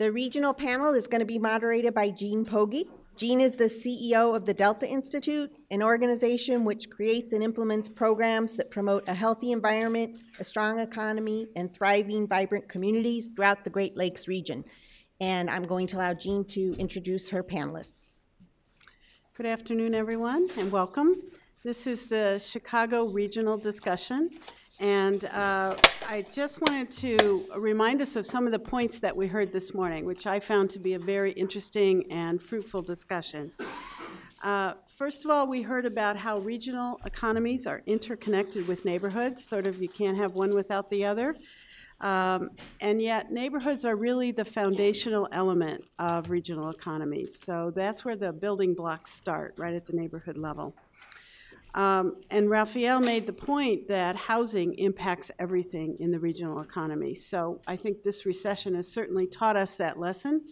The regional panel is going to be moderated by Jean Pogge. Jean is the CEO of the Delta Institute, an organization which creates and implements programs that promote a healthy environment, a strong economy, and thriving, vibrant communities throughout the Great Lakes region. And I'm going to allow Jean to introduce her panelists. Good afternoon, everyone, and welcome. This is the Chicago Regional Discussion, and I just wanted to remind us of some of the points that we heard this morning, which I found to be a very interesting and fruitful discussion. First of all, we heard about how regional economies are interconnected with neighborhoods, sort of you can't have one without the other. And yet neighborhoods are really the foundational element of regional economies. So that's where the building blocks start, right at the neighborhood level. And Raphael made the point that housing impacts everything in the regional economy. So I think this recession has certainly taught us that lesson,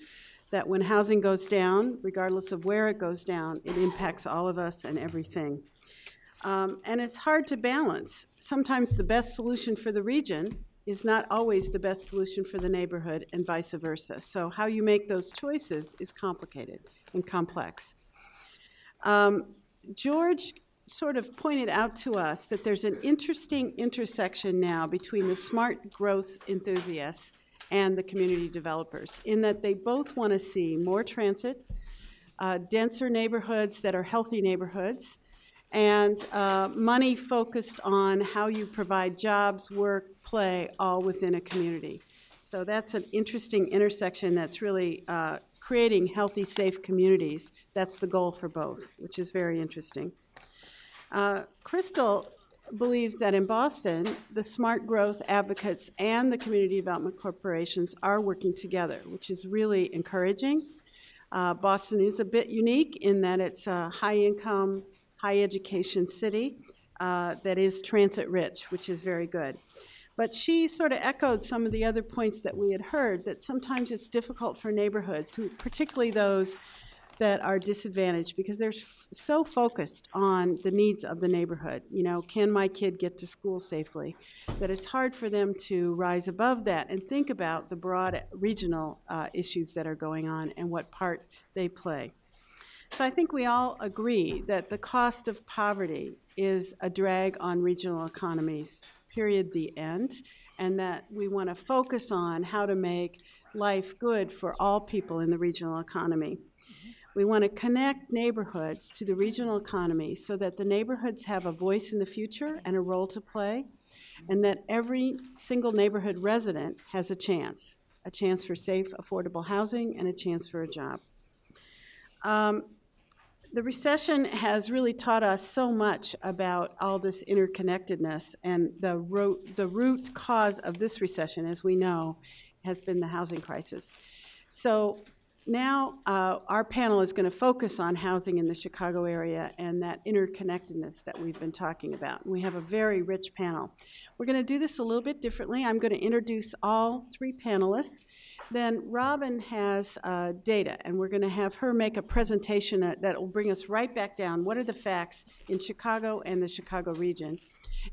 that when housing goes down, regardless of where it goes down, it impacts all of us and everything. And it's hard to balance. Sometimes the best solution for the region is not always the best solution for the neighborhood, and vice versa. So how you make those choices is complicated and complex. George sort of pointed out to us that there's an interesting intersection now between the smart growth enthusiasts and the community developers, in that they both want to see more transit, denser neighborhoods that are healthy neighborhoods, and money focused on how you provide jobs, work, play, all within a community. So that's an interesting intersection that's really creating healthy, safe communities. That's the goal for both, which is very interesting. Crystal believes that in Boston, the smart growth advocates and the community development corporations are working together, which is really encouraging. Boston is a bit unique in that it's a high-income, high-education city that is transit-rich, which is very good. But she sort of echoed some of the other points that we had heard, that sometimes it's difficult for neighborhoods, particularly those that are disadvantaged, because they're so focused on the needs of the neighborhood. You know, can my kid get to school safely? That it's hard for them to rise above that and think about the broad regional issues that are going on and what part they play. So I think we all agree that the cost of poverty is a drag on regional economies, period, the end, and that we want to focus on how to make life good for all people in the regional economy. We want to connect neighborhoods to the regional economy so that the neighborhoods have a voice in the future and a role to play, and that every single neighborhood resident has a chance for safe, affordable housing, and a chance for a job. The recession has really taught us so much about all this interconnectedness, and the root cause of this recession, as we know, has been the housing crisis. So now our panel is going to focus on housing in the Chicago area and that interconnectedness that we've been talking about. And we have a very rich panel. We're going to do this a little bit differently. I'm going to introduce all three panelists. Then Robin has data, and we're going to have her make a presentation that will bring us right back down. What are the facts in Chicago and the Chicago region?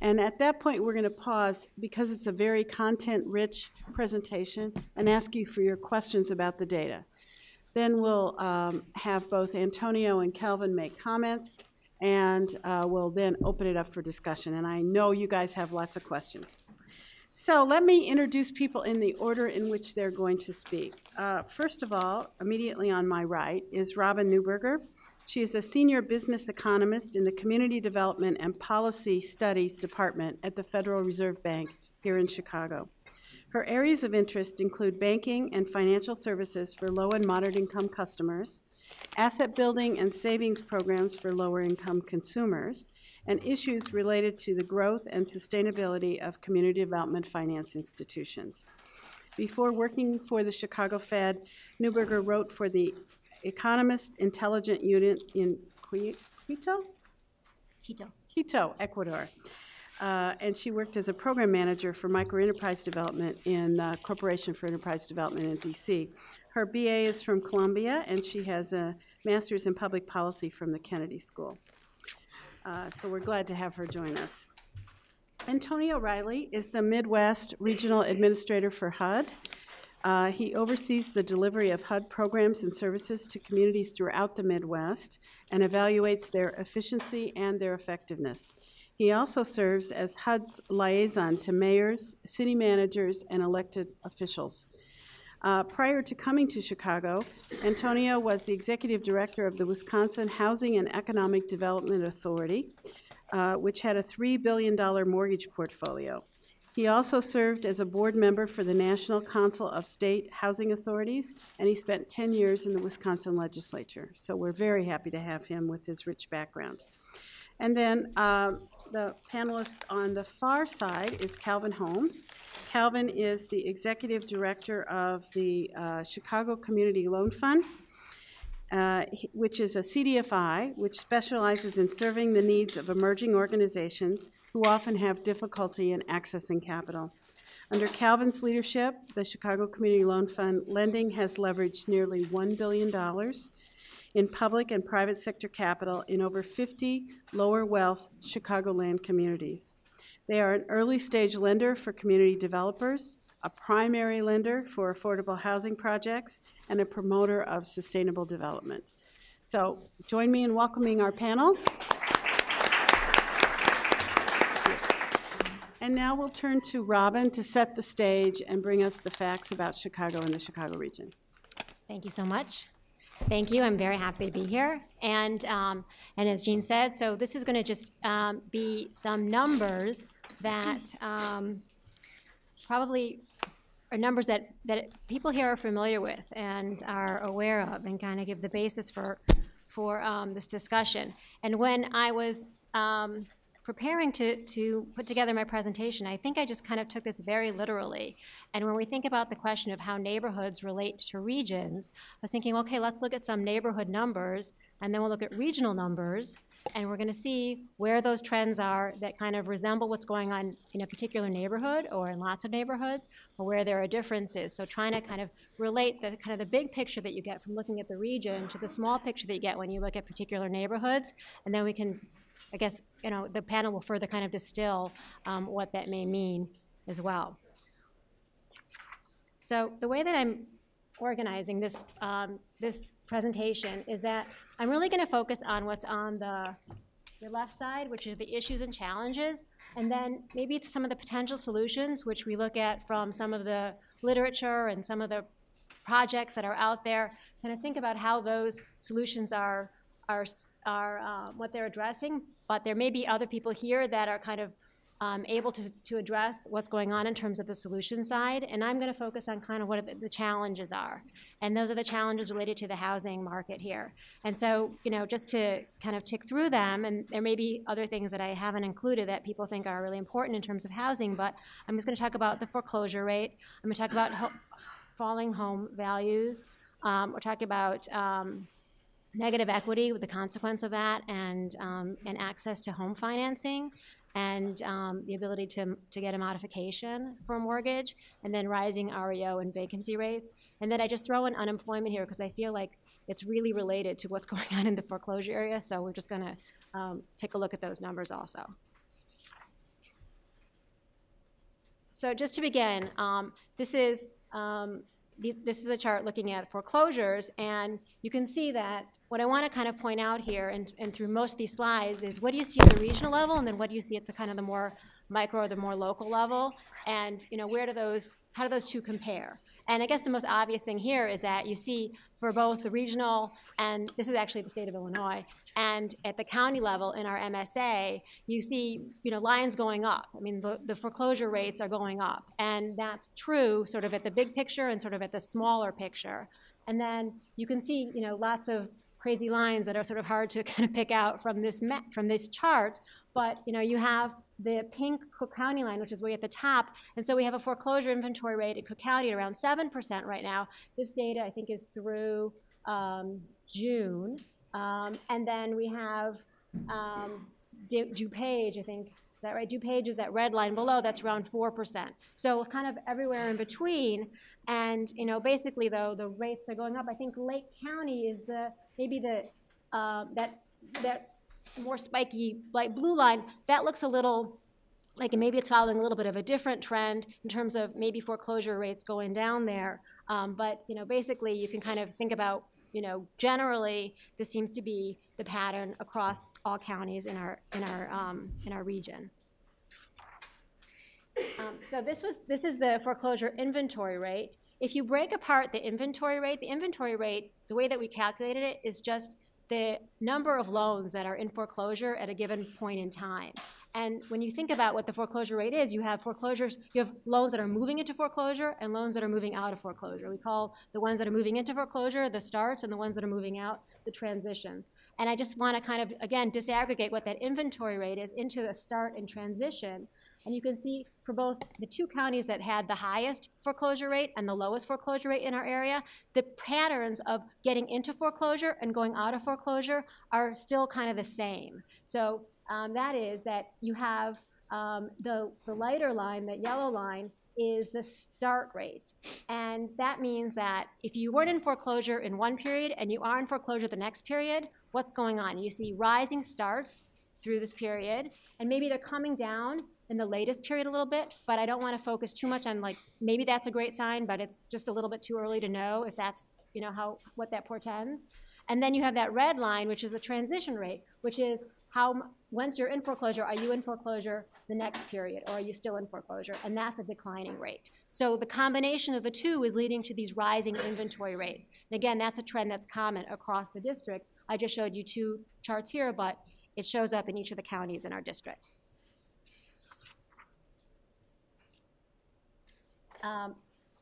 And at that point, we're going to pause, because it's a very content-rich presentation, and ask you for your questions about the data. Then we'll have both Antonio and Kelvin make comments, and we'll then open it up for discussion. And I know you guys have lots of questions. So let me introduce people in the order in which they're going to speak. First of all, immediately on my right is Robin Neuberger. She is a senior business economist in the Community Development and Policy Studies Department at the Federal Reserve Bank here in Chicago. Her areas of interest include banking and financial services for low and moderate income customers, asset building and savings programs for lower income consumers, and issues related to the growth and sustainability of community development finance institutions. Before working for the Chicago Fed, Neuberger wrote for the Economist Intelligence Unit in Quito, Ecuador. And she worked as a program manager for microenterprise development in the Corporation for Enterprise Development in DC. Her BA is from Columbia, and she has a master's in public policy from the Kennedy School. So we're glad to have her join us. Antonio Riley is the Midwest Regional Administrator for HUD. He oversees the delivery of HUD programs and services to communities throughout the Midwest and evaluates their efficiency and their effectiveness. He also serves as HUD's liaison to mayors, city managers, and elected officials. Prior to coming to Chicago, Antonio was the executive director of the Wisconsin Housing and Economic Development Authority, which had a $3 billion mortgage portfolio. He also served as a board member for the National Council of State Housing Authorities, and he spent 10 years in the Wisconsin legislature. So we're very happy to have him with his rich background. And then the panelist on the far side is Calvin Holmes. Calvin is the executive director of the Chicago Community Loan Fund, which is a CDFI, which specializes in serving the needs of emerging organizations who often have difficulty in accessing capital. Under Calvin's leadership, the Chicago Community Loan Fund lending has leveraged nearly $1 billion in public and private sector capital in over 50 lower wealth Chicagoland communities. They are an early stage lender for community developers, a primary lender for affordable housing projects, and a promoter of sustainable development. So join me in welcoming our panel. And now we'll turn to Robin to set the stage and bring us the facts about Chicago and the Chicago region. Thank you so much. Thank you. I'm very happy to be here. And as Jean said, so this is going to just be some numbers that probably are numbers that people here are familiar with and are aware of, and kind of give the basis for this discussion. And when I was preparing to put together my presentation, I think I just kind of took this very literally. And when we think about the question of how neighborhoods relate to regions, I was thinking, okay, let's look at some neighborhood numbers, and then we'll look at regional numbers, and we're going to see where those trends are that kind of resemble what's going on in a particular neighborhood or in lots of neighborhoods, or where there are differences. So trying to kind of relate the kind of the big picture that you get from looking at the region to the small picture that you get when you look at particular neighborhoods, and then we can, I guess, the panel will further kind of distill what that may mean as well. So the way that I'm organizing this, this presentation is that I'm really going to focus on what's on the left side, which is the issues and challenges, and then maybe some of the potential solutions, which we look at from some of the literature and some of the projects that are out there, kind of think about how those solutions are what they're addressing, but there may be other people here that are kind of able to address what's going on in terms of the solution side, and I'm going to focus on kind of what the challenges are, and those are the challenges related to the housing market here. And so, just to kind of tick through them, and there may be other things that I haven't included that people think are really important in terms of housing, but I'm just going to talk about the foreclosure rate. I'm going to talk about falling home values. We're talking about negative equity with the consequence of that, and access to home financing, and the ability to get a modification for a mortgage, and then rising REO and vacancy rates. And then I just throw in unemployment here because I feel like it's really related to what's going on in the foreclosure area, so we're just going to take a look at those numbers also. So just to begin, this is a chart looking at foreclosures, and you can see that what I want to kind of point out here and through most of these slides is what do you see at the regional level, and then what do you see at the kind of the more micro or the more local level, and how do those two compare? And I guess the most obvious thing here is that you see for both the regional, and this is actually the state of Illinois, and at the county level in our MSA, you see lines going up. I mean, the foreclosure rates are going up, and that's true sort of at the big picture and sort of at the smaller picture. And then you can see lots of crazy lines that are sort of hard to kind of pick out from this chart, but you have the pink Cook County line, which is way at the top, and so we have a foreclosure inventory rate in Cook County at around 7% right now. This data, I think, is through June, and then we have DuPage, I think, is that right? DuPage is that red line below, that's around 4%. So kind of everywhere in between, and basically though, the rates are going up. I think Lake County is maybe that more spiky light blue line. That looks a little like maybe it's following a little bit of a different trend in terms of maybe foreclosure rates going down there. But basically you can kind of think about, generally this seems to be the pattern across all counties in our region. So this is the foreclosure inventory rate. If you break apart the inventory rate, the way that we calculated it is just the number of loans that are in foreclosure at a given point in time. And when you think about what the foreclosure rate is, you have loans that are moving into foreclosure and loans that are moving out of foreclosure. We call the ones that are moving into foreclosure the starts, and the ones that are moving out the transitions. And I just want to kind of, again, disaggregate what that inventory rate is into the start and transition. And you can see for both the two counties that had the highest foreclosure rate and the lowest foreclosure rate in our area, the patterns of getting into foreclosure and going out of foreclosure are still kind of the same. So that is that you have the lighter line, the yellow line, is the start rate. And that means that if you weren't in foreclosure in one period and you are in foreclosure the next period, what's going on? You see rising starts through this period, and maybe they're coming down in the latest period a little bit, but I don't want to focus too much on, like, maybe that's a great sign, but it's just a little bit too early to know if that's, what that portends. And then you have that red line, which is the transition rate, which is once you're in foreclosure, are you in foreclosure the next period, or are you still in foreclosure? And that's a declining rate. So the combination of the two is leading to these rising inventory rates. And again, that's a trend that's common across the district. I just showed you two charts here, but it shows up in each of the counties in our district.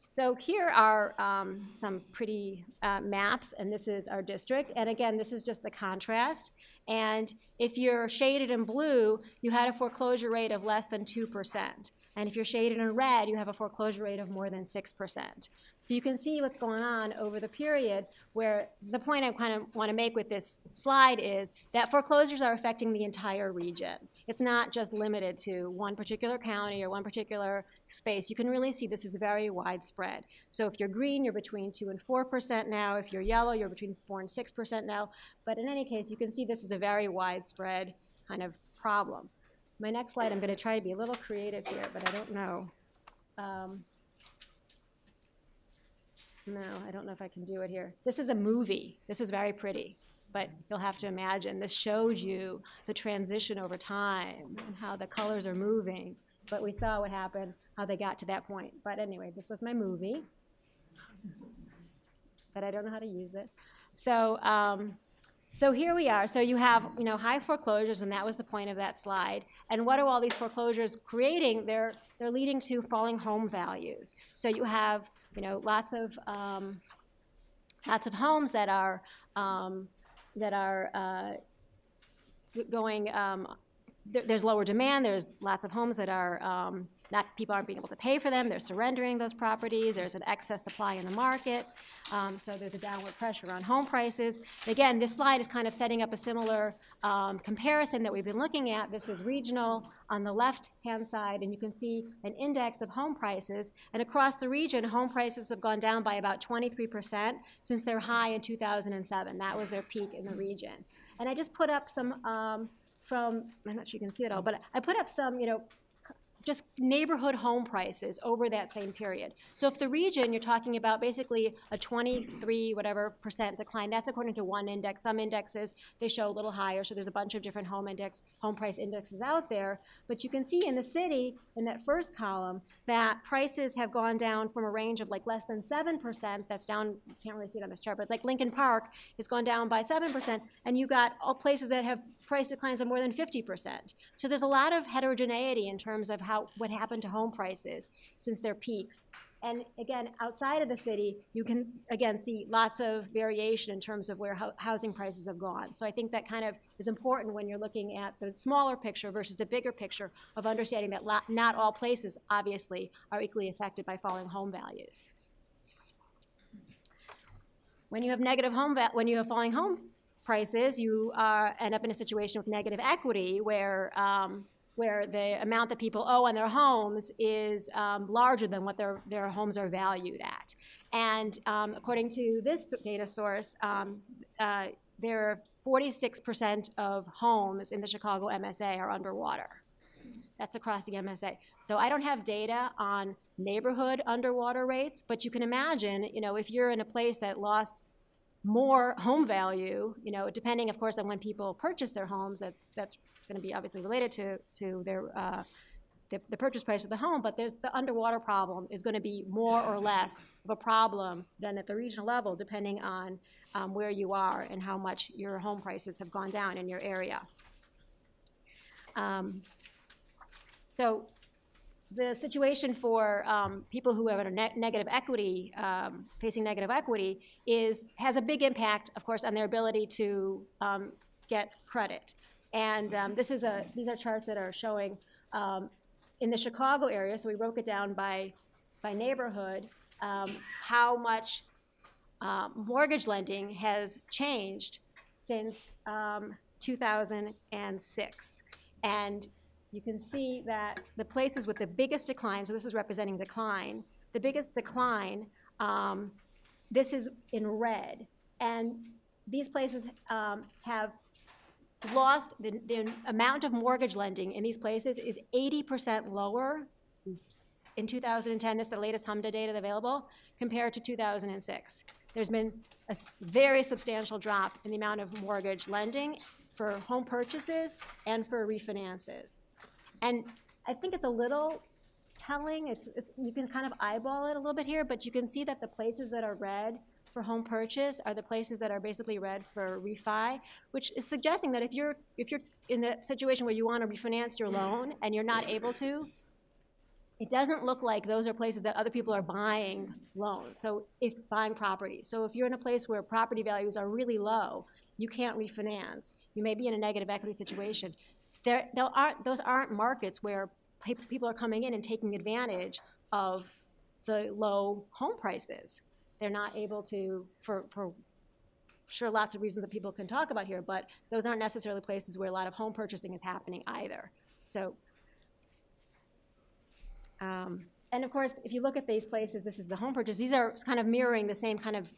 So here are some pretty maps, and this is our district. And again, this is just a contrast. And if you're shaded in blue, you had a foreclosure rate of less than 2%. And if you're shaded in red, you have a foreclosure rate of more than 6%. So you can see what's going on over the period, where the point I kind of want to make with this slide is that foreclosures are affecting the entire region. It's not just limited to one particular county or one particular space. You can really see this is very widespread. So if you're green, you're between 2 and 4% now. If you're yellow, you're between 4 and 6% now. But in any case, you can see this is a very widespread kind of problem. My next slide, I'm going to try to be a little creative here, but I don't know. No, I don't know if I can do it here. This is a movie. This is very pretty, but you'll have to imagine. This shows you the transition over time and how the colors are moving. But we saw what happened, how they got to that point. But anyway, this was my movie. But I don't know how to use this. So here we are. So you have, high foreclosures, and that was the point of that slide. And what are all these foreclosures creating? They're leading to falling home values. So you have, lots of homes that are going. There's lower demand. There's lots of homes that are people aren't being able to pay for them. They're surrendering those properties. There's an excess supply in the market. So there's a downward pressure on home prices. Again, this slide is kind of setting up a similar comparison that we've been looking at. This is regional on the left-hand side, and you can see an index of home prices. And across the region, home prices have gone down by about 23% since their high in 2007. That was their peak in the region. And I just put up some I'm not sure you can see it all, but I put up some, just neighborhood home prices over that same period. So if the region, you're talking about basically a 23% decline. That's according to one index. Some indexes, they show a little higher, so there's a bunch of different home price indexes out there. But you can see in the city, in that first column, that prices have gone down from a range of like less than 7%. That's down, you can't really see it on this chart, but like Lincoln Park has gone down by 7%, and you got all places that have price declines of more than 50%. So there's a lot of heterogeneity in terms of what happened to home prices since their peaks. And again, outside of the city, you can, again, see lots of variation in terms of where housing prices have gone. So I think that kind of is important when you're looking at the smaller picture versus the bigger picture of understanding that not all places, obviously, are equally affected by falling home values. When you have falling home prices, you end up in a situation with negative equity where the amount that people owe on their homes is larger than what their homes are valued at. And according to this data source, there are 46% of homes in the Chicago MSA are underwater. That's across the MSA. So I don't have data on neighborhood underwater rates, but you can imagine, if you're in a place that lost more home value, depending, of course, on when people purchase their homes, that's going to be obviously related to their the purchase price of the home, but the underwater problem is going to be more or less of a problem than at the regional level, depending on where you are and how much your home prices have gone down in your area. So the situation for people who have a negative equity, facing negative equity, has a big impact, of course, on their ability to get credit. And these are charts that are showing in the Chicago area, so we broke it down by neighborhood, how much mortgage lending has changed since 2006. And you can see that the places with the biggest decline, so this is representing decline, the biggest decline, this is in red. And these places have lost, the amount of mortgage lending in these places is 80% lower in 2010, this is the latest HMDA data available, compared to 2006. There's been a very substantial drop in the amount of mortgage lending for home purchases and for refinances. And I think it's a little telling. You can kind of eyeball it a little bit here, but you can see that the places that are red for home purchase are the places that are basically red for refi, which is suggesting that if you're in a situation where you want to refinance your loan and you're not able to, it doesn't look like those are places that other people are buying loans, buying property. So if you're in a place where property values are really low, you can't refinance, you may be in a negative equity situation. Those aren't markets where people are coming in and taking advantage of the low home prices. They're not able to, for sure lots of reasons that people can talk about here, but those aren't necessarily places where a lot of home purchasing is happening either. So, and of course, if you look at these places, this is the home purchase. These are kind of mirroring the same kind of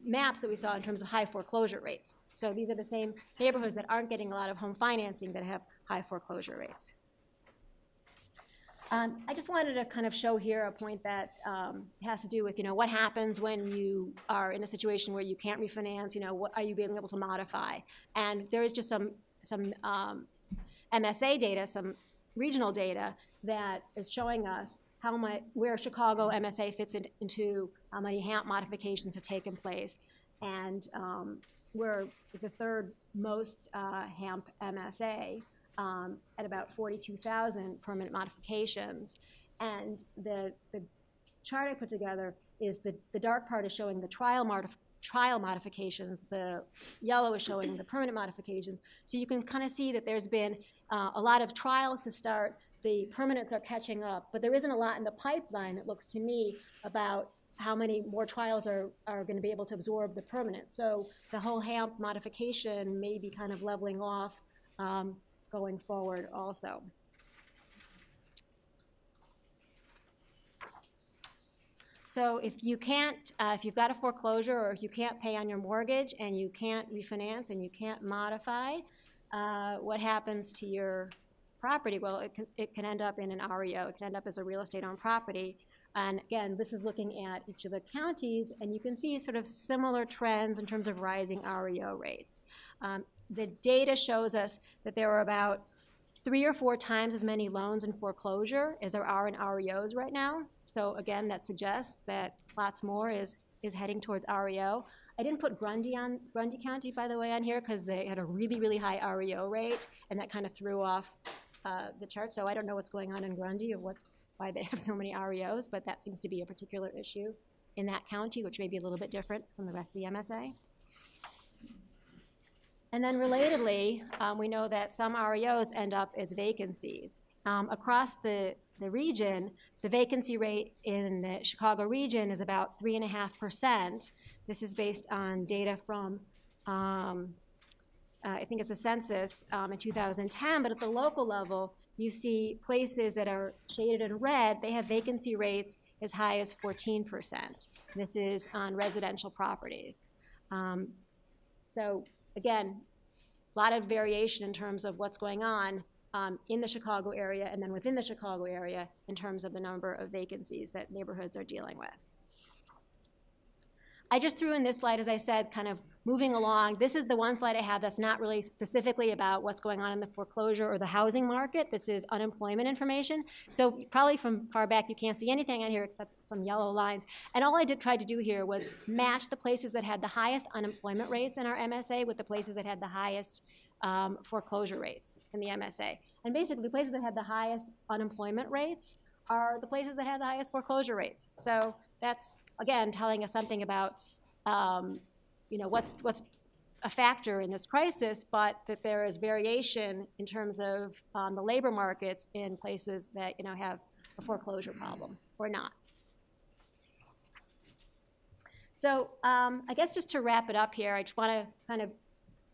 maps that we saw in terms of high foreclosure rates. So these are the same neighborhoods that aren't getting a lot of home financing that have high foreclosure rates. I just wanted to kind of show here a point that has to do with, what happens when you are in a situation where you can't refinance, what are you being able to modify? And there is just some MSA data, some regional data that is showing us where Chicago MSA fits into how many HAMP modifications have taken place. And we're the third most HAMP MSA at about 42,000 permanent modifications. And the chart I put together is the dark part is showing the trial modifications. The yellow is showing the permanent modifications. So you can kind of see that there's been a lot of trials to start. The permanents are catching up, but there isn't a lot in the pipeline, it looks to me, about how many more trials are going to be able to absorb the permanent. So the whole HAMP modification may be kind of leveling off going forward also. So if you can't, if you've got a foreclosure or if you can't pay on your mortgage and you can't refinance and you can't modify, what happens to your property? Well, it can end up in an REO. It can end up as a real estate-owned property. And again, this is looking at each of the counties, and you can see sort of similar trends in terms of rising REO rates. The data shows us that there are about 3 or 4 times as many loans in foreclosure as there are in REOs right now. So again, that suggests that lots more is heading towards REO. I didn't put Grundy County, by the way, on here because they had a really, really high REO rate, and that kind of threw off the chart. So I don't know what's going on in Grundy or why they have so many REOs, but that seems to be a particular issue in that county, which may be a little bit different from the rest of the MSA. And then relatedly, we know that some REOs end up as vacancies. Across the region, the vacancy rate in the Chicago region is about 3.5%. This is based on data from, I think it's a census in 2010, but at the local level, you see places that are shaded in red, they have vacancy rates as high as 14%. This is on residential properties. So again, a lot of variation in terms of what's going on in the Chicago area and then within the Chicago area in terms of the number of vacancies that neighborhoods are dealing with. I just threw in this slide, as I said, kind of moving along. This is the one slide I have that's not really specifically about what's going on in the foreclosure or the housing market. This is unemployment information. So probably from far back you can't see anything on here except some yellow lines. And all I tried to do here was match the places that had the highest unemployment rates in our MSA with the places that had the highest foreclosure rates in the MSA. And basically the places that had the highest unemployment rates are the places that had the highest foreclosure rates. So that's, again, telling us something about what's a factor in this crisis, but that there is variation in terms of the labor markets in places that have a foreclosure problem or not. So I guess just to wrap it up here, I just want to kind of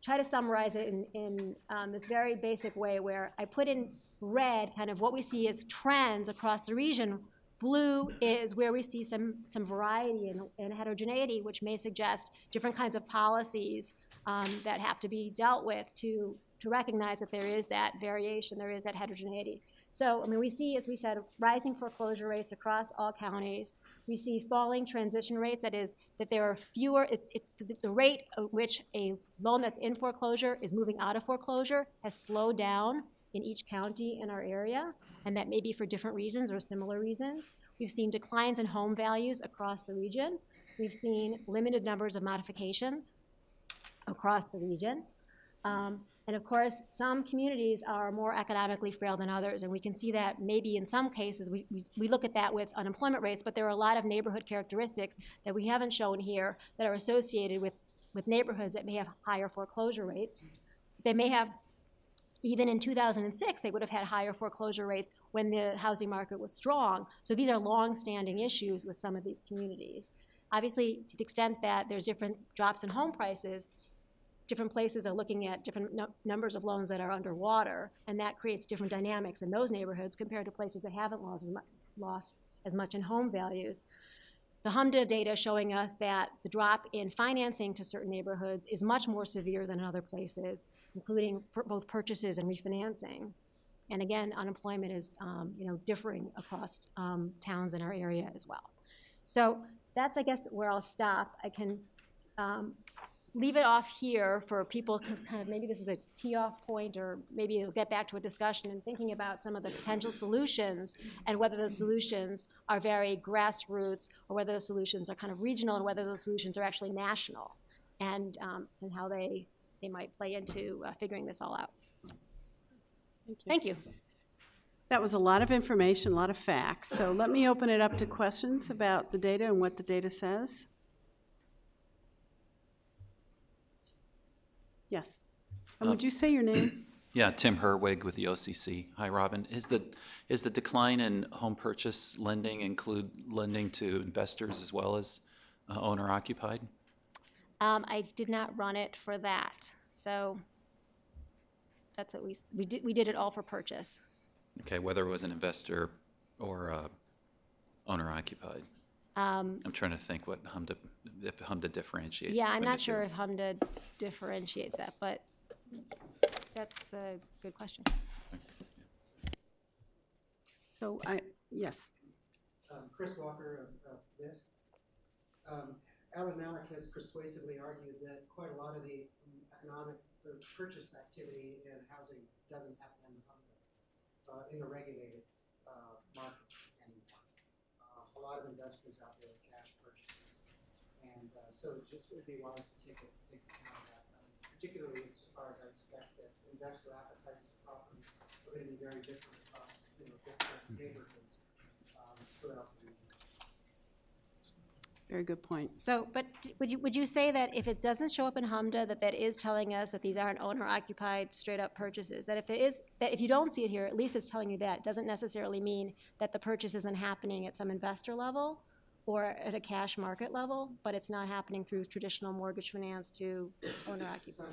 try to summarize it in this very basic way where I put in red kind of what we see as trends across the region. Blue is where we see some variety and heterogeneity, which may suggest different kinds of policies that have to be dealt with to recognize that there is that variation, there is that heterogeneity. So, I mean, we see, as we said, rising foreclosure rates across all counties. We see falling transition rates, that is, that there are fewer, the rate at which a loan that's in foreclosure is moving out of foreclosure has slowed down in each county in our area, and that may be for different reasons or similar reasons. We've seen declines in home values across the region. We've seen limited numbers of modifications across the region. And of course, some communities are more economically frail than others, and we can see that maybe in some cases, we look at that with unemployment rates, but there are a lot of neighborhood characteristics that we haven't shown here that are associated with neighborhoods that may have higher foreclosure rates. They may have, even in 2006, they would have had higher foreclosure rates when the housing market was strong. So these are long-standing issues with some of these communities. Obviously, to the extent that there's different drops in home prices, different places are looking at different numbers of loans that are underwater, and that creates different dynamics in those neighborhoods compared to places that haven't lost as much in home values. The HMDA data showing us that the drop in financing to certain neighborhoods is much more severe than in other places, including both purchases and refinancing. And again, unemployment is differing across towns in our area as well. So that's, I guess, where I'll stop. I can leave it off here for people to kind of, maybe this is a tee-off point, or maybe you'll get back to a discussion and thinking about some of the potential solutions and whether those solutions are very grassroots or whether the solutions are kind of regional and whether those solutions are actually national, and how they might play into figuring this all out. Thank you. That was a lot of information, a lot of facts. So let me open it up to questions about the data and what the data says. Yes. And would you say your name? Yeah, Tim Herwig with the OCC. Hi, Robin. Is the decline in home purchase lending include lending to investors as well as owner-occupied? I did not run it for that, so that's what we did. We did it all for purchase. Okay, whether it was an investor or owner-occupied. I'm trying to think if HMDA differentiates. Yeah, I'm not sure if HMDA differentiates that, but that's a good question. So yes. Chris Walker of NIST. Alan Malik has persuasively argued that quite a lot of the economic purchase activity in housing doesn't happen in the regulated market anymore. A lot of investors out there are cash purchases, and so it would be wise to take account of that, particularly as far as I expect that investor appetites for property are going to be very different across different neighborhoods throughout the region. Very good point. So, but would you say that if it doesn't show up in HMDA, that is telling us that these aren't owner-occupied, straight-up purchases? That if you don't see it here, at least it's telling you that. It doesn't necessarily mean that the purchase isn't happening at some investor level or at a cash market level, but it's not happening through traditional mortgage finance to owner-occupied.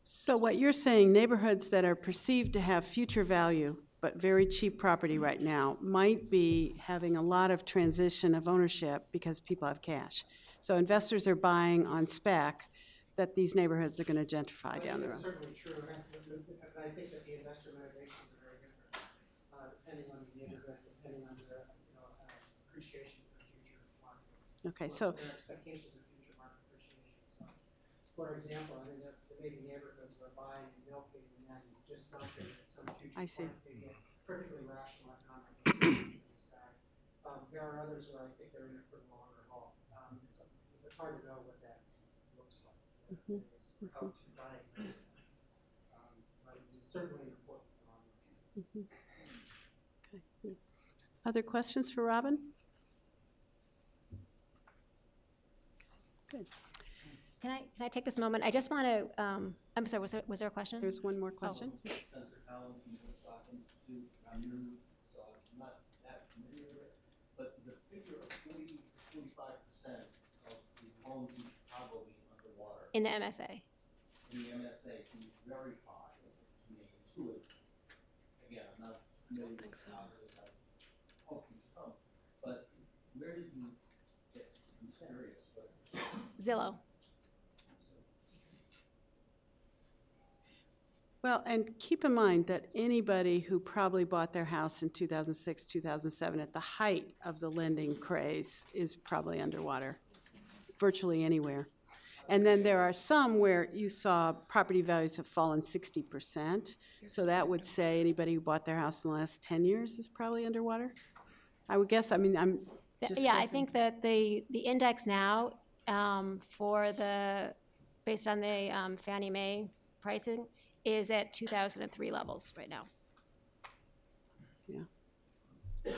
So what you're saying, neighborhoods that are perceived to have future value but very cheap property right now might be having a lot of transition of ownership because people have cash. So investors are buying on spec, that these neighborhoods are going to gentrify down the That's road. certainly true, and I think that the investor motivations are very different, depending on the neighborhood, depending on their, appreciation for future market. Okay, so Their expectations of future market appreciation. So, for example, I mean, there may be neighborhoods where buying and milking and then just dumping at some future I see. point, they get perfectly rational economic for these guys. There are others where I think they're in it for the longer haul. It's hard to know what that looks like. It's how to diagnose that. But it's certainly an important phenomenon. Okay, good. Other questions for Robin? Good. Can I take this moment? I just want to, I'm sorry, was there a question? There's one more question. Senator Allen from the Woodstock Institute. I'm new, so I'm not that familiar with it. But the figure of 40 to 45% of the homes in Chicago being underwater In the MSA. in the MSA seems very high to me intuitively. Again, I'm not familiar with the numbers. I hope you some. But where did you get? I'm curious. But Zillow. Well, and keep in mind that anybody who probably bought their house in 2006, 2007 at the height of the lending craze is probably underwater, virtually anywhere. And then there are some where you saw property values have fallen 60%. So that would say anybody who bought their house in the last 10 years is probably underwater. I would guess, I mean, I'm just Yeah, guessing. I think that the index now based on the Fannie Mae pricing is at 2003 levels right now. Yeah.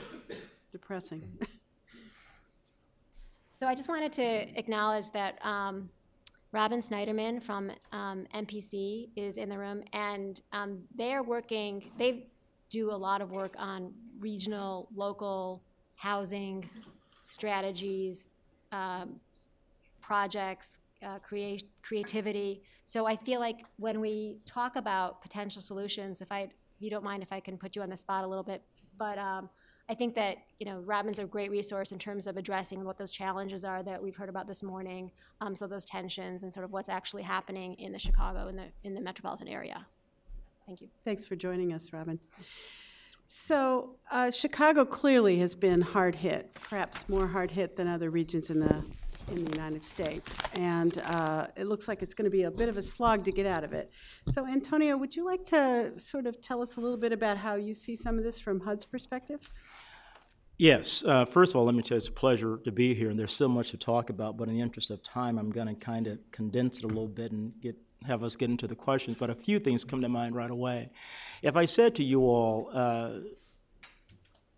Depressing. So I just wanted to acknowledge that Robin Snyderman from MPC is in the room, and they do a lot of work on regional, local housing strategies, projects, creativity. So I feel like when we talk about potential solutions, if you don't mind if I can put you on the spot a little bit, but I think that Robin's a great resource in terms of addressing what those challenges are that we've heard about this morning. So those tensions and sort of what's actually happening in the Chicago in the metropolitan area. Thank you. Thanks for joining us, Robin. So Chicago clearly has been hard hit, perhaps more hard hit than other regions in the United States. And it looks like it's going to be a bit of a slog to get out of it. So Antonio, would you like to sort of tell us a little bit about how you see some of this from HUD's perspective? Yes. First of all, let me tell you, it's a pleasure to be here, and there's so much to talk about, but in the interest of time, I'm going to kind of condense it a little bit and have us get into the questions, but a few things come to mind right away. If I said to you all,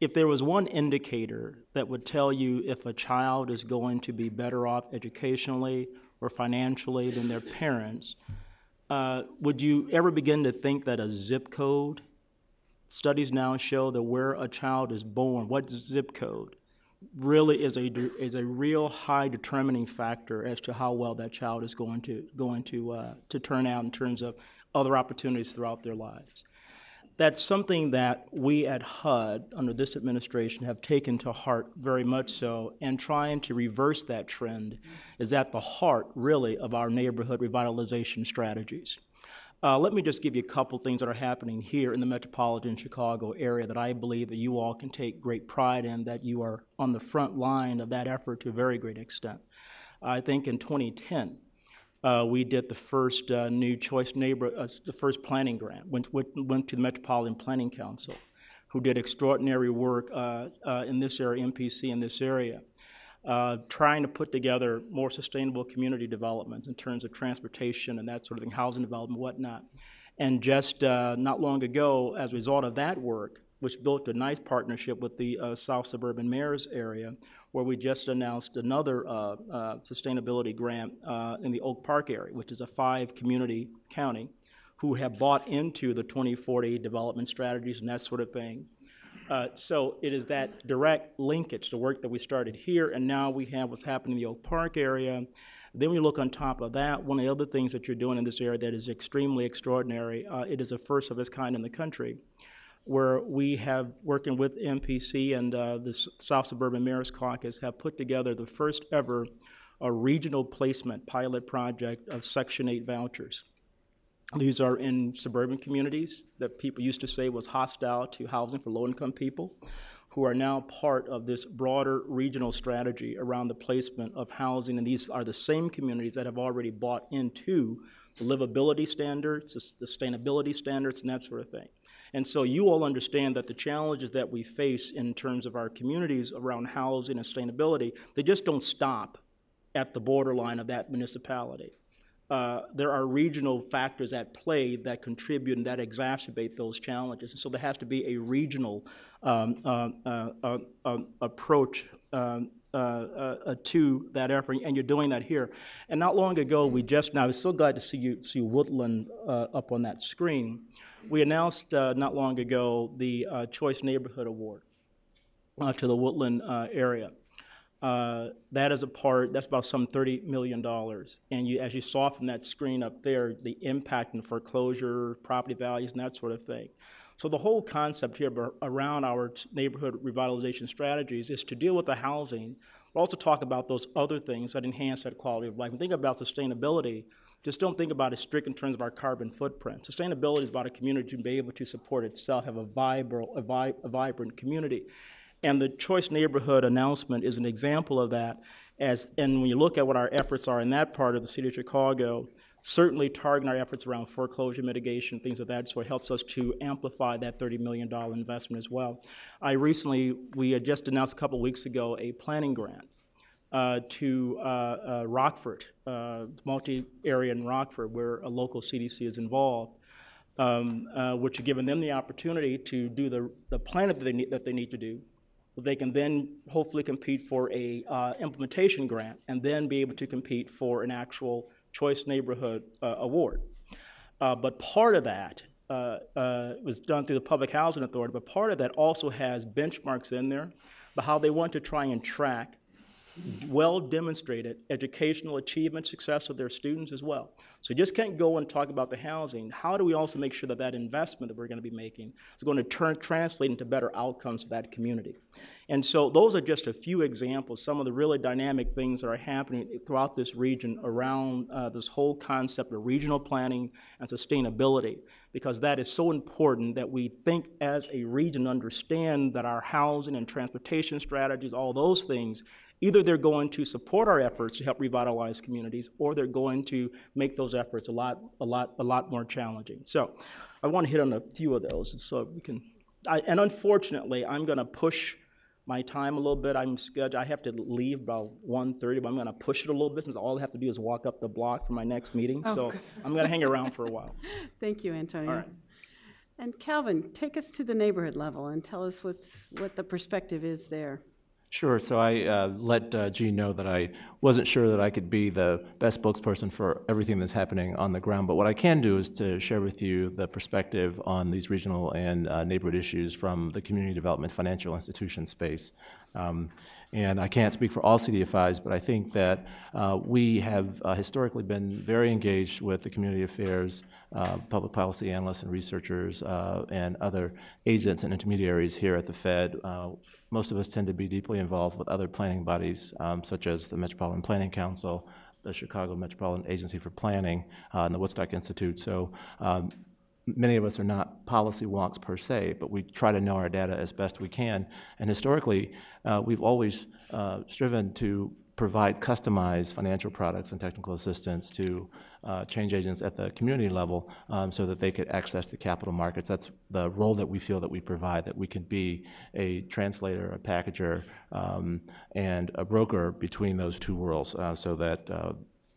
if there was one indicator that would tell you if a child is going to be better off educationally or financially than their parents, would you ever begin to think that a zip code? Studies now show that where a child is born, what zip code, really is a real high determining factor as to how well that child is going to turn out in terms of other opportunities throughout their lives. That's something that we at HUD, under this administration, have taken to heart very much so, and trying to reverse that trend is at the heart, really, of our neighborhood revitalization strategies. Let me just give you a couple things that are happening here in the metropolitan Chicago area that I believe that you all can take great pride in, that you are on the front line of that effort to a very great extent. I think in 2010, we did the first new choice the first planning grant, went to the Metropolitan Planning Council, who did extraordinary work in this area, MPC in this area, trying to put together more sustainable community developments in terms of transportation and that sort of thing, housing development, whatnot. And just not long ago, as a result of that work, which built a nice partnership with the South Suburban Mayor's area, where we just announced another sustainability grant in the Oak Park area, which is a 5-community county, who have bought into the 2040 development strategies and that sort of thing. So it is that direct linkage to work that we started here, and now we have what's happening in the Oak Park area. Then we look on top of that, one of the other things that you're doing in this area that is extremely extraordinary, it is a first of its kind in the country, where we have, working with MPC and the South Suburban Mayor's Caucus, have put together the first ever a regional placement pilot project of Section 8 vouchers. These are in suburban communities that people used to say was hostile to housing for low-income people, who are now part of this broader regional strategy around the placement of housing. And these are the same communities that have already bought into the livability standards, the sustainability standards, and that sort of thing. And so you all understand that the challenges that we face in terms of our communities around housing and sustainability, they just don't stop at the borderline of that municipality. There are regional factors at play that contribute and that exacerbate those challenges. And so there has to be a regional approach to that effort, and you're doing that here. And not long ago, I was so glad to see Woodland up on that screen. We announced not long ago the Choice Neighborhood Award to the Woodland area. That is that's about some $30 million. And as you saw from that screen up there, the impact in foreclosure, property values, and that sort of thing. So the whole concept here around our neighborhood revitalization strategies is to deal with the housing, but also talk about those other things that enhance that quality of life. And think about sustainability. Just don't think about it strict in terms of our carbon footprint. Sustainability is about a community to be able to support itself, have a vibrant community. And the Choice Neighborhood announcement is an example of that. And when you look at what our efforts are in that part of the city of Chicago, certainly targeting our efforts around foreclosure mitigation, things of that sort, helps us to amplify that $30 million investment as well. We had just announced a couple of weeks ago a planning grant to Rockford, multi-area in Rockford, where a local CDC is involved, which have given them the opportunity to do the plan that they need to do, so they can then hopefully compete for a implementation grant and then be able to compete for an actual Choice Neighborhood Award. But part of that was done through the Public Housing Authority, but part of that also has benchmarks in there about how they want to try and track well-demonstrated educational achievement success of their students as well. So you just can't go and talk about the housing. How do we also make sure that that investment that we're going to be making is going to translate into better outcomes for that community? And so those are just a few examples, some of the really dynamic things that are happening throughout this region around this whole concept of regional planning and sustainability, because that is so important that we think as a region, understand that our housing and transportation strategies, all those things, either they're going to support our efforts to help revitalize communities, or they're going to make those efforts a lot more challenging. So I want to hit on a few of those, so we can. And unfortunately, I'm going to push my time a little bit. I have to leave about 1:30, but I'm going to push it a little bit since all I have to do is walk up the block for my next meeting. So I'm going to hang around for a while. Thank you, Antonio. All right. And Calvin, take us to the neighborhood level and tell us what the perspective is there. Sure. So I let Jean know that I wasn't sure that I could be the best spokesperson for everything that's happening on the ground. But what I can do is to share with you the perspective on these regional and neighborhood issues from the community development financial institution space. And I can't speak for all CDFIs, but I think that we have historically been very engaged with the community affairs, public policy analysts and researchers, and other agents and intermediaries here at the Fed. Most of us tend to be deeply involved with other planning bodies, such as the Metropolitan Planning Council, the Chicago Metropolitan Agency for Planning, and the Woodstock Institute. So many of us are not policy wonks per se, but we try to know our data as best we can. And historically, we've always striven to provide customized financial products and technical assistance to change agents at the community level so that they could access the capital markets. That's the role that we feel that we provide, that we can be a translator, a packager, and a broker between those two worlds so that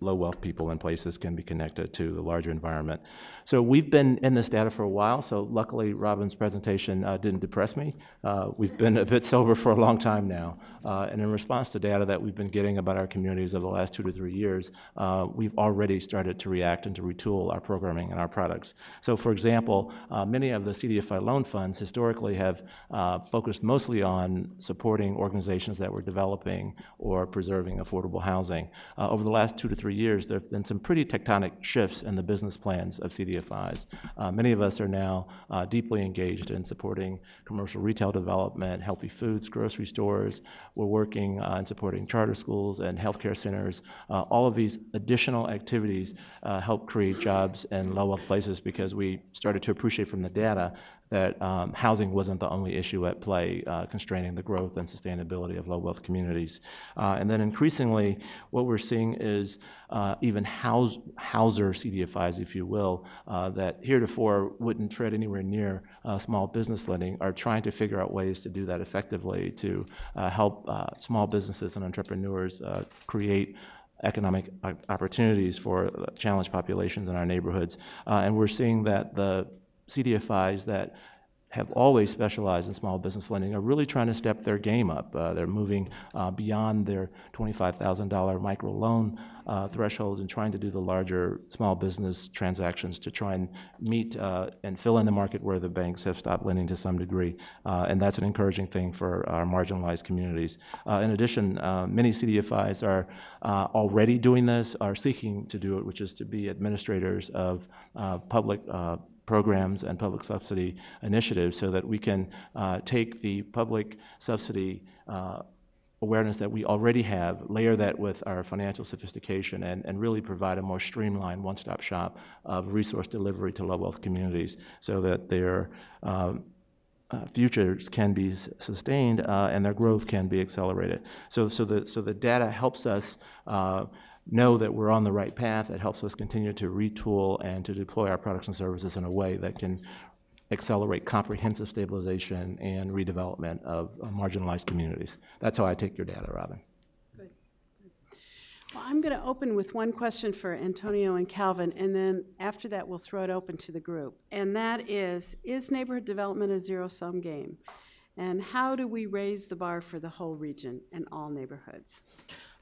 low wealth people and places can be connected to the larger environment. So we've been in this data for a while, so luckily Robin's presentation didn't depress me. We've been a bit sober for a long time now, and in response to data that we've been getting about our communities over the last 2 to 3 years, we've already started to react and to retool our programming and our products. So for example, many of the CDFI loan funds historically have focused mostly on supporting organizations that were developing or preserving affordable housing. Over the last 2 to 3 3 years, there have been some pretty tectonic shifts in the business plans of CDFIs. Many of us are now deeply engaged in supporting commercial retail development, healthy foods, grocery stores. We're working in supporting charter schools and healthcare centers. All of these additional activities help create jobs in low-wealth places because we started to appreciate from the data that housing wasn't the only issue at play constraining the growth and sustainability of low-wealth communities. And then increasingly, what we're seeing is even houser CDFIs, if you will, that heretofore wouldn't tread anywhere near small business lending, are trying to figure out ways to do that effectively to help small businesses and entrepreneurs create economic opportunities for challenged populations in our neighborhoods. And we're seeing that the CDFIs that have always specialized in small business lending are really trying to step their game up. They're moving beyond their $25,000 micro loan threshold and trying to do the larger small business transactions to try and meet and fill in the market where the banks have stopped lending to some degree. And that's an encouraging thing for our marginalized communities. In addition, many CDFIs are already doing this, are seeking to do it, which is to be administrators of public programs and public subsidy initiatives so that we can take the public subsidy awareness that we already have, layer that with our financial sophistication, and really provide a more streamlined one-stop shop of resource delivery to low-wealth communities so that their futures can be sustained and their growth can be accelerated. So the data helps us know that we're on the right path. It helps us continue to retool and to deploy our products and services in a way that can accelerate comprehensive stabilization and redevelopment of marginalized communities. That's how I take your data, Robin. Good. Well, I'm going to open with one question for Antonio and Calvin, and then after that we'll throw it open to the group. And that is neighborhood development a zero-sum game? And how do we raise the bar for the whole region and all neighborhoods?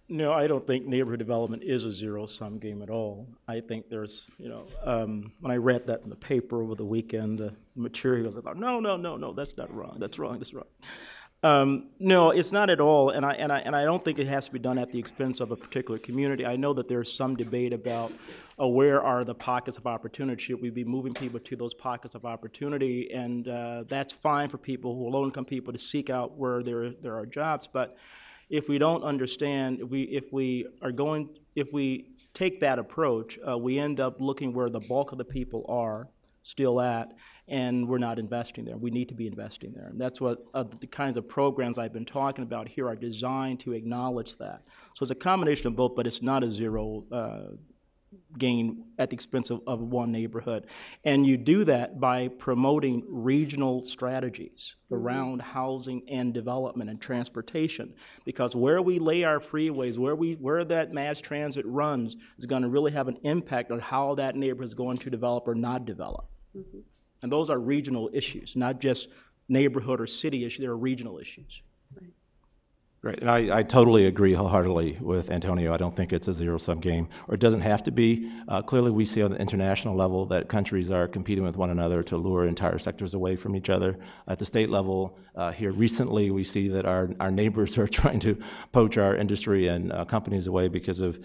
No, I don't think neighborhood development is a zero-sum game at all. I think there's, when I read that in the paper over the weekend, the materials, I thought, no, that's not wrong. That's wrong. That's wrong. No, it's not at all, and I don't think it has to be done at the expense of a particular community. I know that there's some debate about where are the pockets of opportunity. Should we be moving people to those pockets of opportunity? And that's fine for people, who low-income people, to seek out where there are jobs, but if we don't understand, if we take that approach, we end up looking where the bulk of the people are still at, and we're not investing there. We need to be investing there. And that's what the kinds of programs I've been talking about here are designed to acknowledge that. So it's a combination of both, but it's not a zero gain at the expense of one neighborhood. And you do that by promoting regional strategies around housing and development and transportation, because where we lay our freeways, where that mass transit runs, is going to really have an impact on how that neighborhood is going to develop or not develop. Mm-hmm. And those are regional issues, not just neighborhood or city issues, they're regional issues. Right. Right, and I totally agree wholeheartedly with Antonio. I don't think it's a zero-sum game, or it doesn't have to be. Clearly, we see on the international level that countries are competing with one another to lure entire sectors away from each other. At the state level, here recently, we see that our neighbors are trying to poach our industry and companies away because of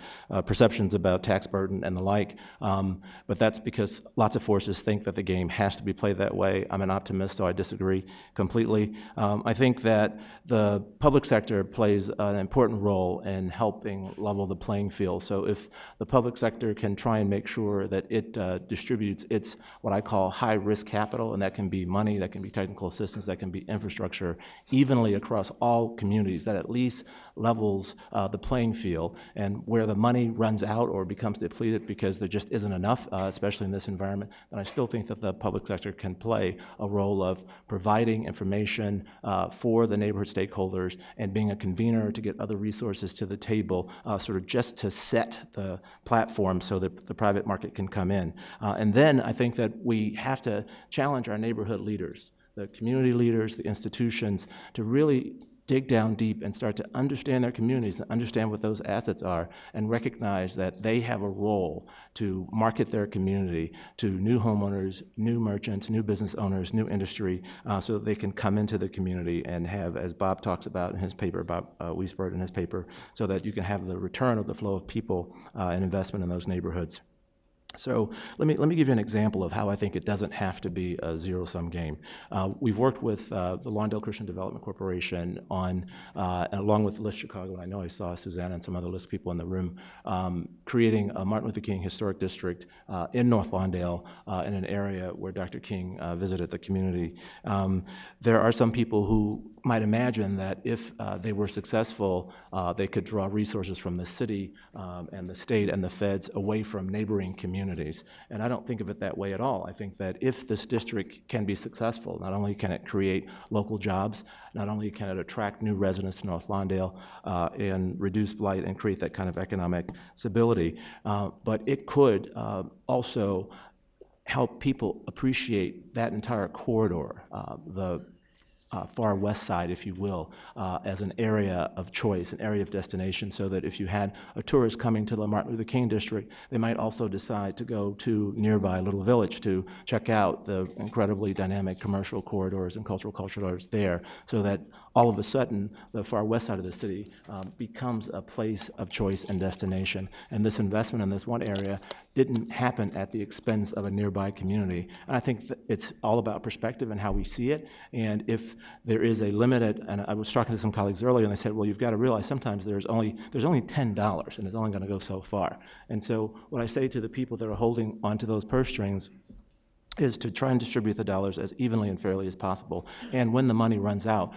perceptions about tax burden and the like. But that's because lots of forces think that the game has to be played that way. I'm an optimist, so I disagree completely. I think that the public sector plays an important role in helping level the playing field. So if the public sector can try and make sure that it distributes its what I call high-risk capital, and that can be money, that can be technical assistance, that can be infrastructure, evenly across all communities, that at least levels the playing field. And where the money runs out or becomes depleted because there just isn't enough, especially in this environment, then I still think that the public sector can play a role of providing information for the neighborhood stakeholders and being a convener to get other resources to the table, sort of just to set the platform so that the private market can come in. And then I think that we have to challenge our neighborhood leaders, the community leaders, the institutions, to really dig down deep and start to understand their communities and understand what those assets are and recognize that they have a role to market their community to new homeowners, new merchants, new business owners, new industry, so that they can come into the community and have, as Bob talks about in his paper, Bob Wiesbert in his paper, so that you can have the return of the flow of people and investment in those neighborhoods. So let me give you an example of how I think it doesn't have to be a zero-sum game. We've worked with the Lawndale Christian Development Corporation on, along with List Chicago, and I know I saw Susanna and some other List people in the room, creating a Martin Luther King Historic District in North Lawndale in an area where Dr. King visited the community. There are some people who might imagine that if they were successful, they could draw resources from the city and the state and the feds away from neighboring communities. And I don't think of it that way at all. I think that if this district can be successful, not only can it create local jobs, not only can it attract new residents to North Lawndale and reduce blight and create that kind of economic stability, but it could also help people appreciate that entire corridor, the far west side, if you will, as an area of choice, an area of destination, so that if you had a tourist coming to the Martin Luther King district, they might also decide to go to nearby Little Village to check out the incredibly dynamic commercial corridors and cultural corridors there, so that all of a sudden the far west side of the city becomes a place of choice and destination. And this investment in this one area didn't happen at the expense of a nearby community. And I think that it's all about perspective and how we see it. And if there is a limited, and I was talking to some colleagues earlier, and they said, well, you've got to realize sometimes there's only $10, and it's only going to go so far. And so what I say to the people that are holding onto those purse strings is to try and distribute the dollars as evenly and fairly as possible. And when the money runs out,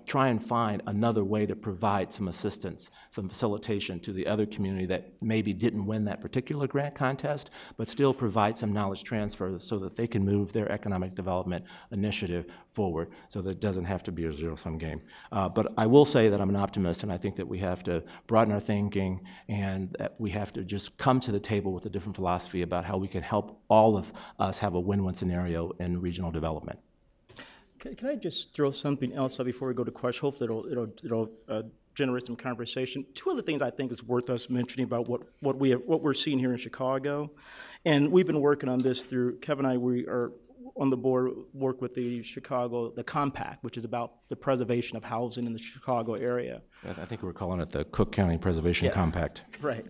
try and find another way to provide some assistance, some facilitation to the other community that maybe didn't win that particular grant contest, but still provide some knowledge transfer so that they can move their economic development initiative forward, so that it doesn't have to be a zero-sum game. But I will say that I'm an optimist, and I think that we have to broaden our thinking, and that we have to just come to the table with a different philosophy about how we can help all of us have a win-win scenario in regional development. Can I just throw something else out before we go to questions? Hopefully it'll generate some conversation. Two other things I think is worth us mentioning about what we're seeing here in Chicago, and we've been working on this through Kevin and I. We are on the board, work with the Compact, which is about the preservation of housing in the Chicago area. I think we're calling it the Cook County Preservation Compact. Right,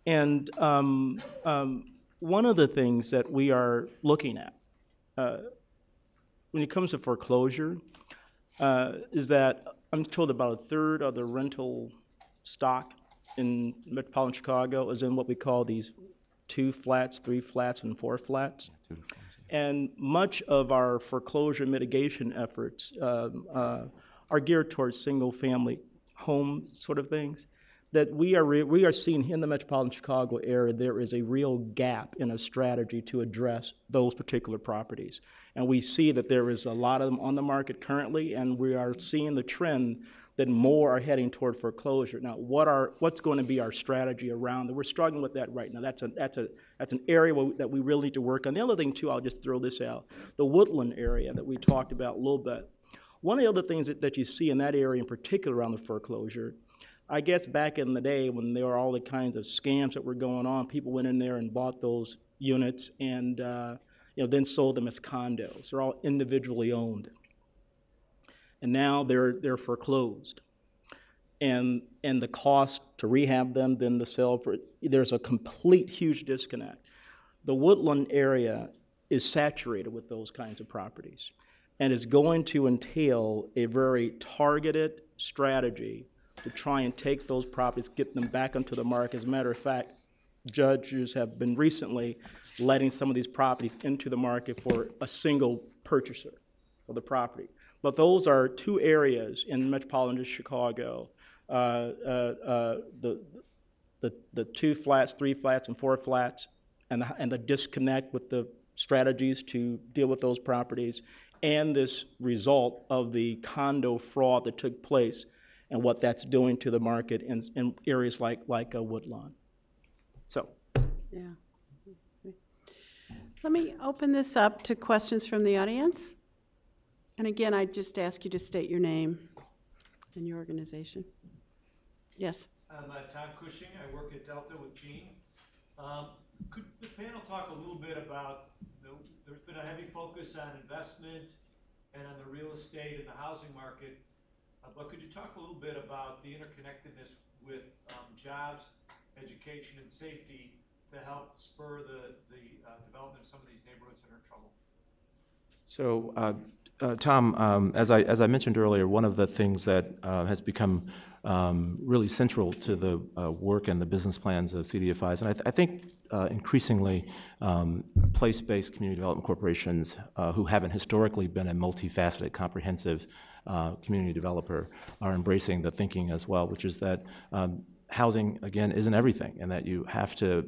and one of the things that we are looking at when it comes to foreclosure, is that I'm told about a third of the rental stock in metropolitan Chicago is in what we call these 2 flats, 3 flats, and 4 flats. And much of our foreclosure mitigation efforts are geared towards single-family home sort of things. That we are seeing in the metropolitan Chicago area, there is a real gap in a strategy to address those particular properties. And we see that there is a lot of them on the market currently, and we are seeing the trend that more are heading toward foreclosure. Now, what's going to be our strategy around that? We're struggling with that right now. That's an area that we really need to work on. The other thing, too, I'll just throw this out, the Woodland area that we talked about a little bit. One of the other things that you see in that area in particular around the foreclosure, I guess back in the day when there were all the kinds of scams that were going on, people went in there and bought those units and then sold them as condos. They're all individually owned. And now they're foreclosed. And the cost to rehab them, then the sale, there's a complete huge disconnect. The Woodland area is saturated with those kinds of properties, and is going to entail a very targeted strategy to try and take those properties, get them back onto the market. As a matter of fact, judges have been recently letting some of these properties into the market for a single purchaser of the property. But those are 2 areas in metropolitan Chicago, the 2 flats, 3 flats, and 4 flats, and the disconnect with the strategies to deal with those properties, and this result of the condo fraud that took place and what that's doing to the market in areas like Woodlawn. So. Yeah. Let me open this up to questions from the audience. And again, I just ask you to state your name in your organization. Yes. I'm Tom Cushing. I work at Delta with Gene. Could the panel talk a little bit about, there's been a heavy focus on investment and on the real estate and the housing market, but could you talk a little bit about the interconnectedness with jobs, education, and safety to help spur the development of some of these neighborhoods that are in trouble? So, Tom, as I mentioned earlier, one of the things that has become really central to the work and the business plans of CDFIs, and I think increasingly place-based community development corporations who haven't historically been a multifaceted, comprehensive community developer are embracing the thinking as well, which is that housing, again, isn't everything, and that you have to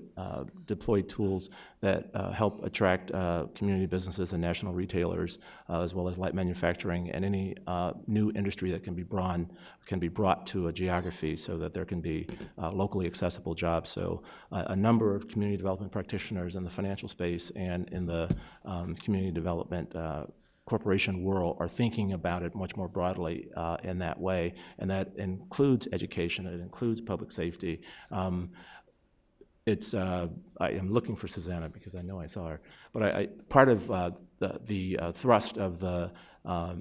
deploy tools that help attract community businesses and national retailers, as well as light manufacturing and any new industry that can be brought to a geography so that there can be locally accessible jobs. So a number of community development practitioners in the financial space and in the community development corporation world are thinking about it much more broadly in that way, and that includes education, it includes public safety. I am looking for Susanna because I know I saw her, but part of the thrust of the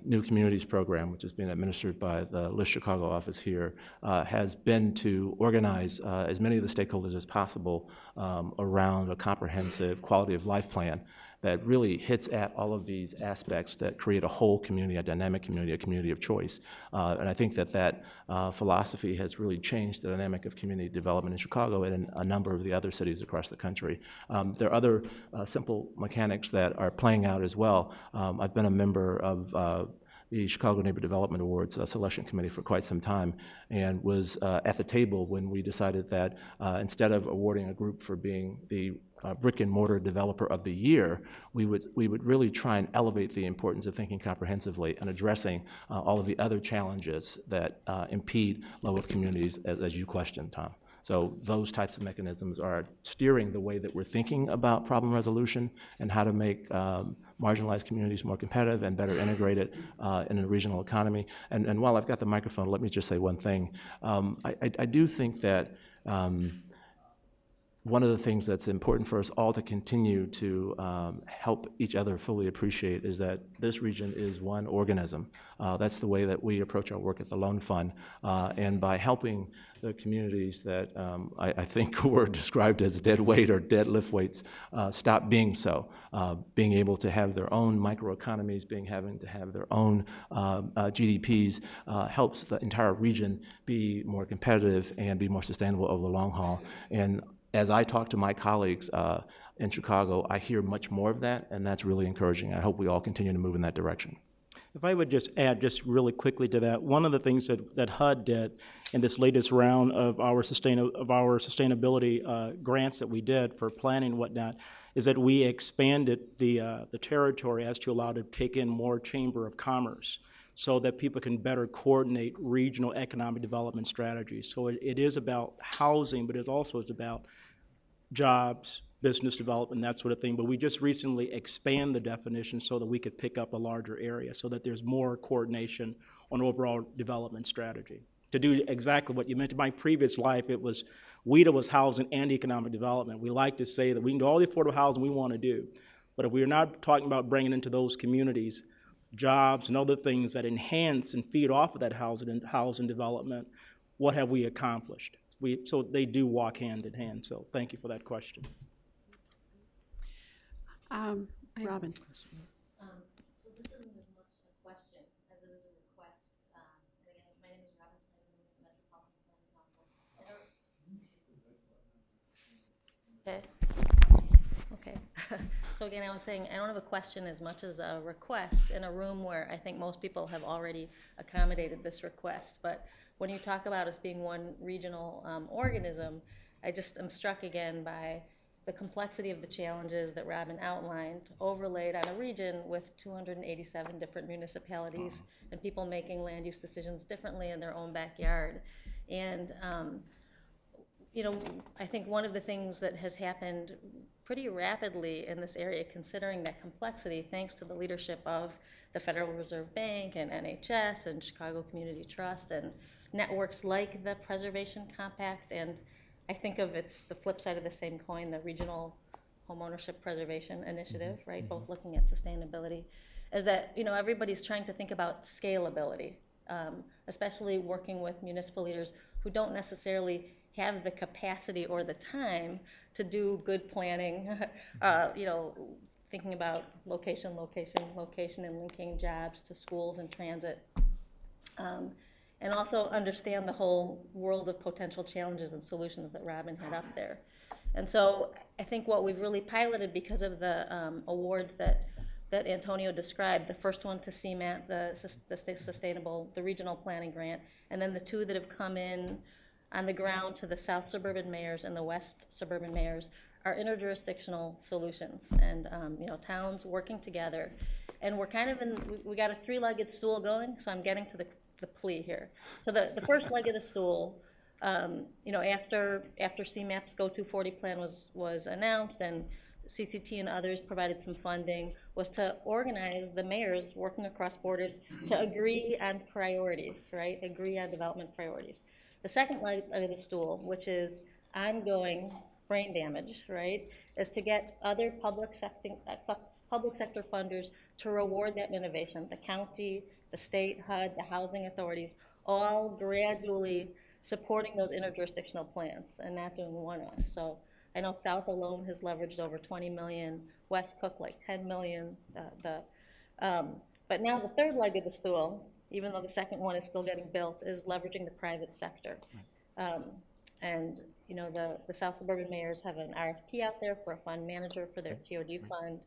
New Communities program, which is being administered by the LIST Chicago office here, has been to organize as many of the stakeholders as possible around a comprehensive quality of life plan that really hits at all of these aspects that create a whole community, a dynamic community, a community of choice. And I think that philosophy has really changed the dynamic of community development in Chicago and in a number of the other cities across the country. There are other simple mechanics that are playing out as well. I've been a member of the Chicago Neighborhood Development Awards selection committee for quite some time, and was at the table when we decided that instead of awarding a group for being the brick and mortar developer of the year, we would really try and elevate the importance of thinking comprehensively and addressing all of the other challenges that impede low-wealth communities, as you questioned, Tom. So those types of mechanisms are steering the way that we're thinking about problem resolution and how to make marginalized communities more competitive and better integrated in a regional economy. And while I've got the microphone, let me just say one thing. I do think that one of the things that's important for us all to continue to help each other fully appreciate is that this region is one organism. That's the way that we approach our work at the Loan Fund. And by helping the communities that I think were described as dead weight or dead lift weights stop being so, being able to have their own microeconomies, having to have their own GDPs, helps the entire region be more competitive and be more sustainable over the long haul. And as I talk to my colleagues in Chicago, I hear much more of that, and that's really encouraging. I hope we all continue to move in that direction. If I would just add just really quickly to that, one of the things that HUD did in this latest round of our sustainability grants that we did for planning and whatnot is that we expanded the territory as to allow to take in more Chamber of Commerce so that people can better coordinate regional economic development strategies. So it is about housing, but it also is about jobs, business development, that sort of thing. But we just recently expand the definition so that we could pick up a larger area so that there's more coordination on overall development strategy. To do exactly what you mentioned, my previous life, WIDA was housing and economic development. We like to say that we can do all the affordable housing we want to do, but if we're not talking about bringing into those communities jobs and other things that enhance and feed off of that housing development, what have we accomplished? So they do walk hand in hand. So thank you for that question. Robin. So this isn't as much a question as it is a request. And again, my name is Robin Snyder, I'm with the Metropolitan Planning Council. Okay. So again, I was saying I don't have a question as much as a request in a room where I think most people have already accommodated this request. But when you talk about us being one regional organism, I'm struck again by the complexity of the challenges that Robin outlined, overlaid on a region with 287 different municipalities and people making land use decisions differently in their own backyard. And, you know, I think one of the things that has happened pretty rapidly in this area, considering that complexity, thanks to the leadership of the Federal Reserve Bank and NHS and Chicago Community Trust and networks like the Preservation Compact. And I think of it's the flip side of the same coin, the Regional Homeownership Preservation Initiative, right? Both looking at sustainability, is that, you know, everybody's trying to think about scalability, especially working with municipal leaders who don't necessarily have the capacity or the time to do good planning, you know, thinking about location, and linking jobs to schools and transit. And also understand the whole world of potential challenges and solutions that Robin had up there. And so I think what we've really piloted, because of the awards that Antonio described, the first one to CMAP, the regional planning grant, and then the two that have come in on the ground to the South Suburban Mayors and the West Suburban Mayors, are interjurisdictional solutions, and you know, towns working together. And we're kind of we got a three-legged stool going, so I'm getting to the plea here. So the first leg of the stool, you know, after CMAP's Go 240 plan was announced and CCT and others provided some funding, was to organize the mayors working across borders to agree on priorities, right? Agree on development priorities. The second leg of the stool, which is ongoing brain damage, right, is to get other public sector funders to reward that innovation. The county, the state, HUD, the housing authorities, all gradually supporting those interjurisdictional plans and not doing one-off. So I know South alone has leveraged over 20 million, West Cook like 10 million. But now the third leg of the stool, even though the second one is still getting built, is leveraging the private sector. And you know, the South Suburban Mayors have an RFP out there for a fund manager for their TOD fund.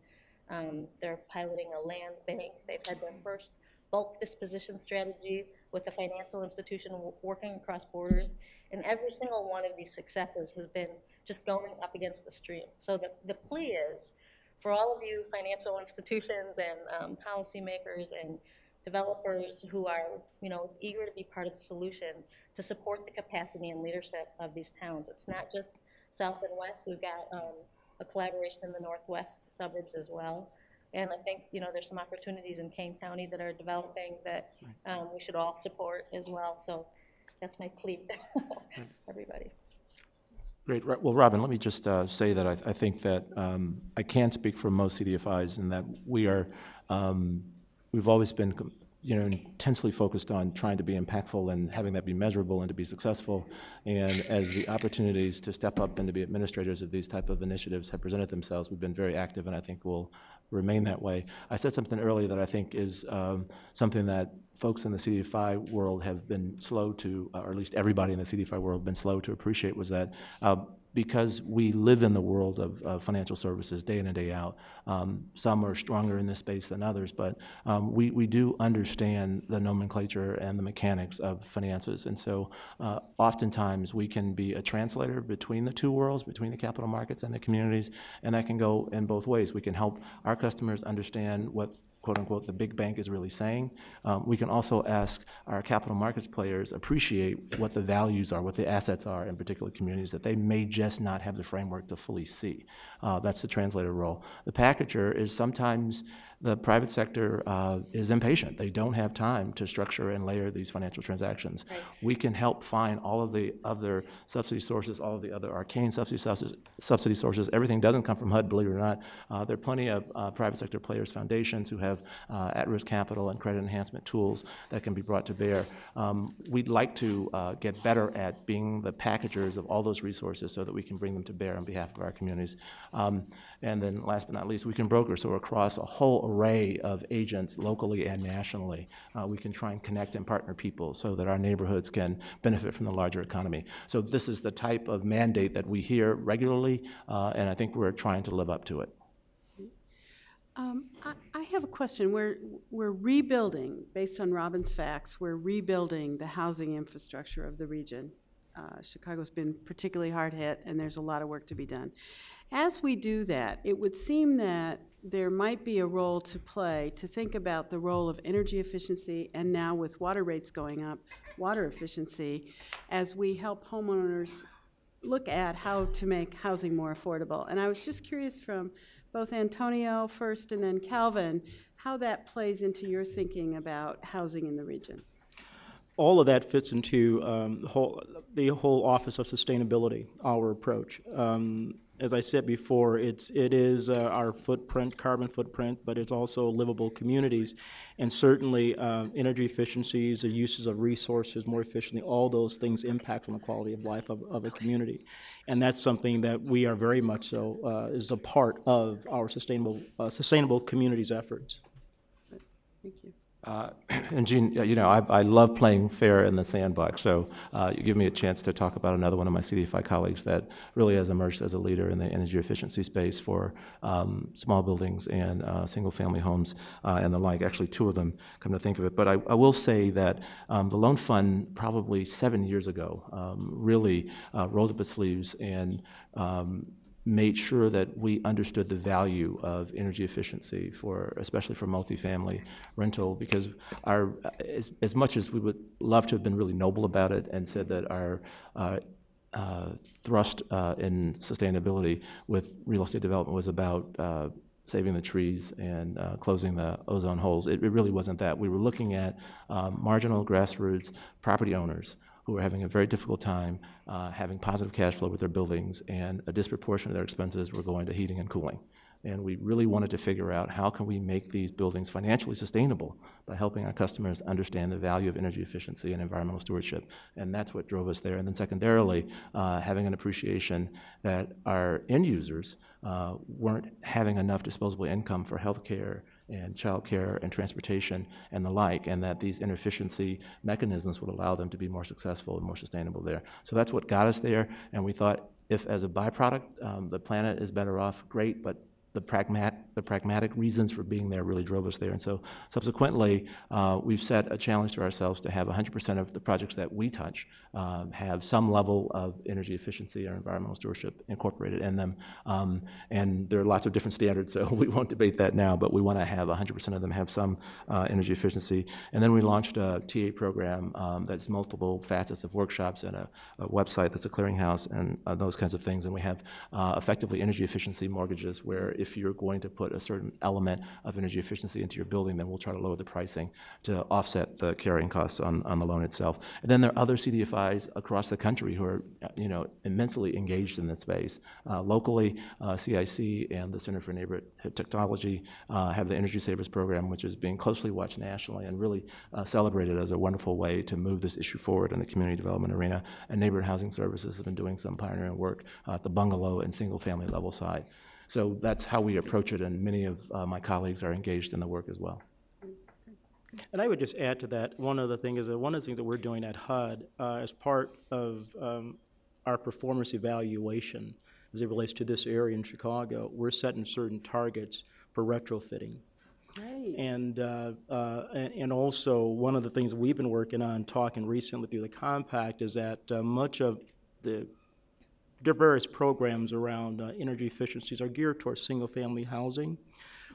They're piloting a land bank. They've had their first bulk disposition strategy with a financial institution working across borders. And every single one of these successes has been just going up against the stream. So the plea is for all of you financial institutions and policymakers and developers who are, you know, eager to be part of the solution, to support the capacity and leadership of these towns. It's not just South and West. We've got a collaboration in the Northwest suburbs as well. And I think, you know, there's some opportunities in Kane County that are developing that we should all support as well. So that's my plea, everybody. Great. Well, Robin, let me just say that I think that I can speak for most CDFIs in that we are, we've always been, you know, intensely focused on trying to be impactful and having that be measurable and to be successful. And as the opportunities to step up and to be administrators of these type of initiatives have presented themselves, we've been very active, and I think we'll remain that way. I said something earlier that I think is something that folks in the CDFI world have been slow to, or at least everybody in the CDFI world have been slow to appreciate, was that because we live in the world of financial services day in and day out, some are stronger in this space than others, but we do understand the nomenclature and the mechanics of finances. And so oftentimes we can be a translator between the two worlds, between the capital markets and the communities, and that can go in both ways. We can help our customers understand what, quote unquote, the big bank is really saying. We can also ask our capital markets players appreciate what the values are, what the assets are in particular communities that they may just not have the framework to fully see. That's the translator role. The packager is sometimes the private sector is impatient. They don't have time to structure and layer these financial transactions. Right. We can help find all of the other subsidy sources, all of the other arcane subsidy sources. Everything doesn't come from HUD, believe it or not. There are plenty of private sector players, foundations who have at-risk capital and credit enhancement tools that can be brought to bear. We'd like to get better at being the packagers of all those resources so that we can bring them to bear on behalf of our communities. And then last but not least, we can broker. So across a whole array of agents locally and nationally, we can try and connect and partner people so that our neighborhoods can benefit from the larger economy. So this is the type of mandate that we hear regularly, and I think we're trying to live up to it. I have a question. We're rebuilding, based on Robin's facts, we're rebuilding the housing infrastructure of the region. Chicago's been particularly hard hit, and there's a lot of work to be done. As we do that, it would seem that there might be a role to play to think about the role of energy efficiency, and now with water rates going up, water efficiency, as we help homeowners look at how to make housing more affordable. And I was just curious from both Antonio first and then Calvin, how that plays into your thinking about housing in the region. All of that fits into the whole Office of Sustainability, our approach. As I said before, it is our footprint, carbon footprint, but it's also livable communities. And certainly energy efficiencies, the uses of resources more efficiently, all those things impact on the quality of life of a community. And that's something that we are very much so, is a part of our sustainable communities efforts. Thank you. And Gene, you know, I love playing fair in the sandbox, so you give me a chance to talk about another one of my CDFI colleagues that really has emerged as a leader in the energy efficiency space for small buildings and single-family homes and the like. Actually, two of them, come to think of it. But I will say that the Loan Fund, probably 7 years ago, really rolled up its sleeves and made sure that we understood the value of energy efficiency especially for multifamily rental, because as much as we would love to have been really noble about it and said that our thrust in sustainability with real estate development was about saving the trees and closing the ozone holes, it really wasn't that. We were looking at marginal grassroots property owners who are having a very difficult time having positive cash flow with their buildings, and a disproportion of their expenses were going to heating and cooling. And we really wanted to figure out how can we make these buildings financially sustainable by helping our customers understand the value of energy efficiency and environmental stewardship. And that's what drove us there. And then secondarily, having an appreciation that our end users weren't having enough disposable income for health care and childcare and transportation and the like, and that these inefficiency mechanisms would allow them to be more successful and more sustainable there. So that's what got us there, and we thought if as a byproduct the planet is better off, great, but the pragmatic reasons for being there really drove us there. And so subsequently, we've set a challenge to ourselves to have 100% of the projects that we touch have some level of energy efficiency or environmental stewardship incorporated in them. And there are lots of different standards, so we won't debate that now, but we want to have 100% of them have some energy efficiency. And then we launched a TA program that's multiple facets of workshops and a website that's a clearinghouse and those kinds of things. And we have effectively energy efficiency mortgages where if you're going to put a certain element of energy efficiency into your building, then we'll try to lower the pricing to offset the carrying costs on the loan itself. And then there are other CDFIs across the country who are, you know, immensely engaged in this space. Locally, CIC and the Center for Neighborhood Technology have the Energy Savers program, which is being closely watched nationally and really celebrated as a wonderful way to move this issue forward in the community development arena. And Neighborhood Housing Services has been doing some pioneering work at the bungalow and single-family level side. So that's how we approach it, and many of my colleagues are engaged in the work as well. And I would just add to that, one of the things that we're doing at HUD as part of our performance evaluation as it relates to this area in Chicago, we're setting certain targets for retrofitting. Great. And also one of the things that we've been working on, talking recently through the compact, is that much of the various programs around energy efficiencies are geared towards single-family housing,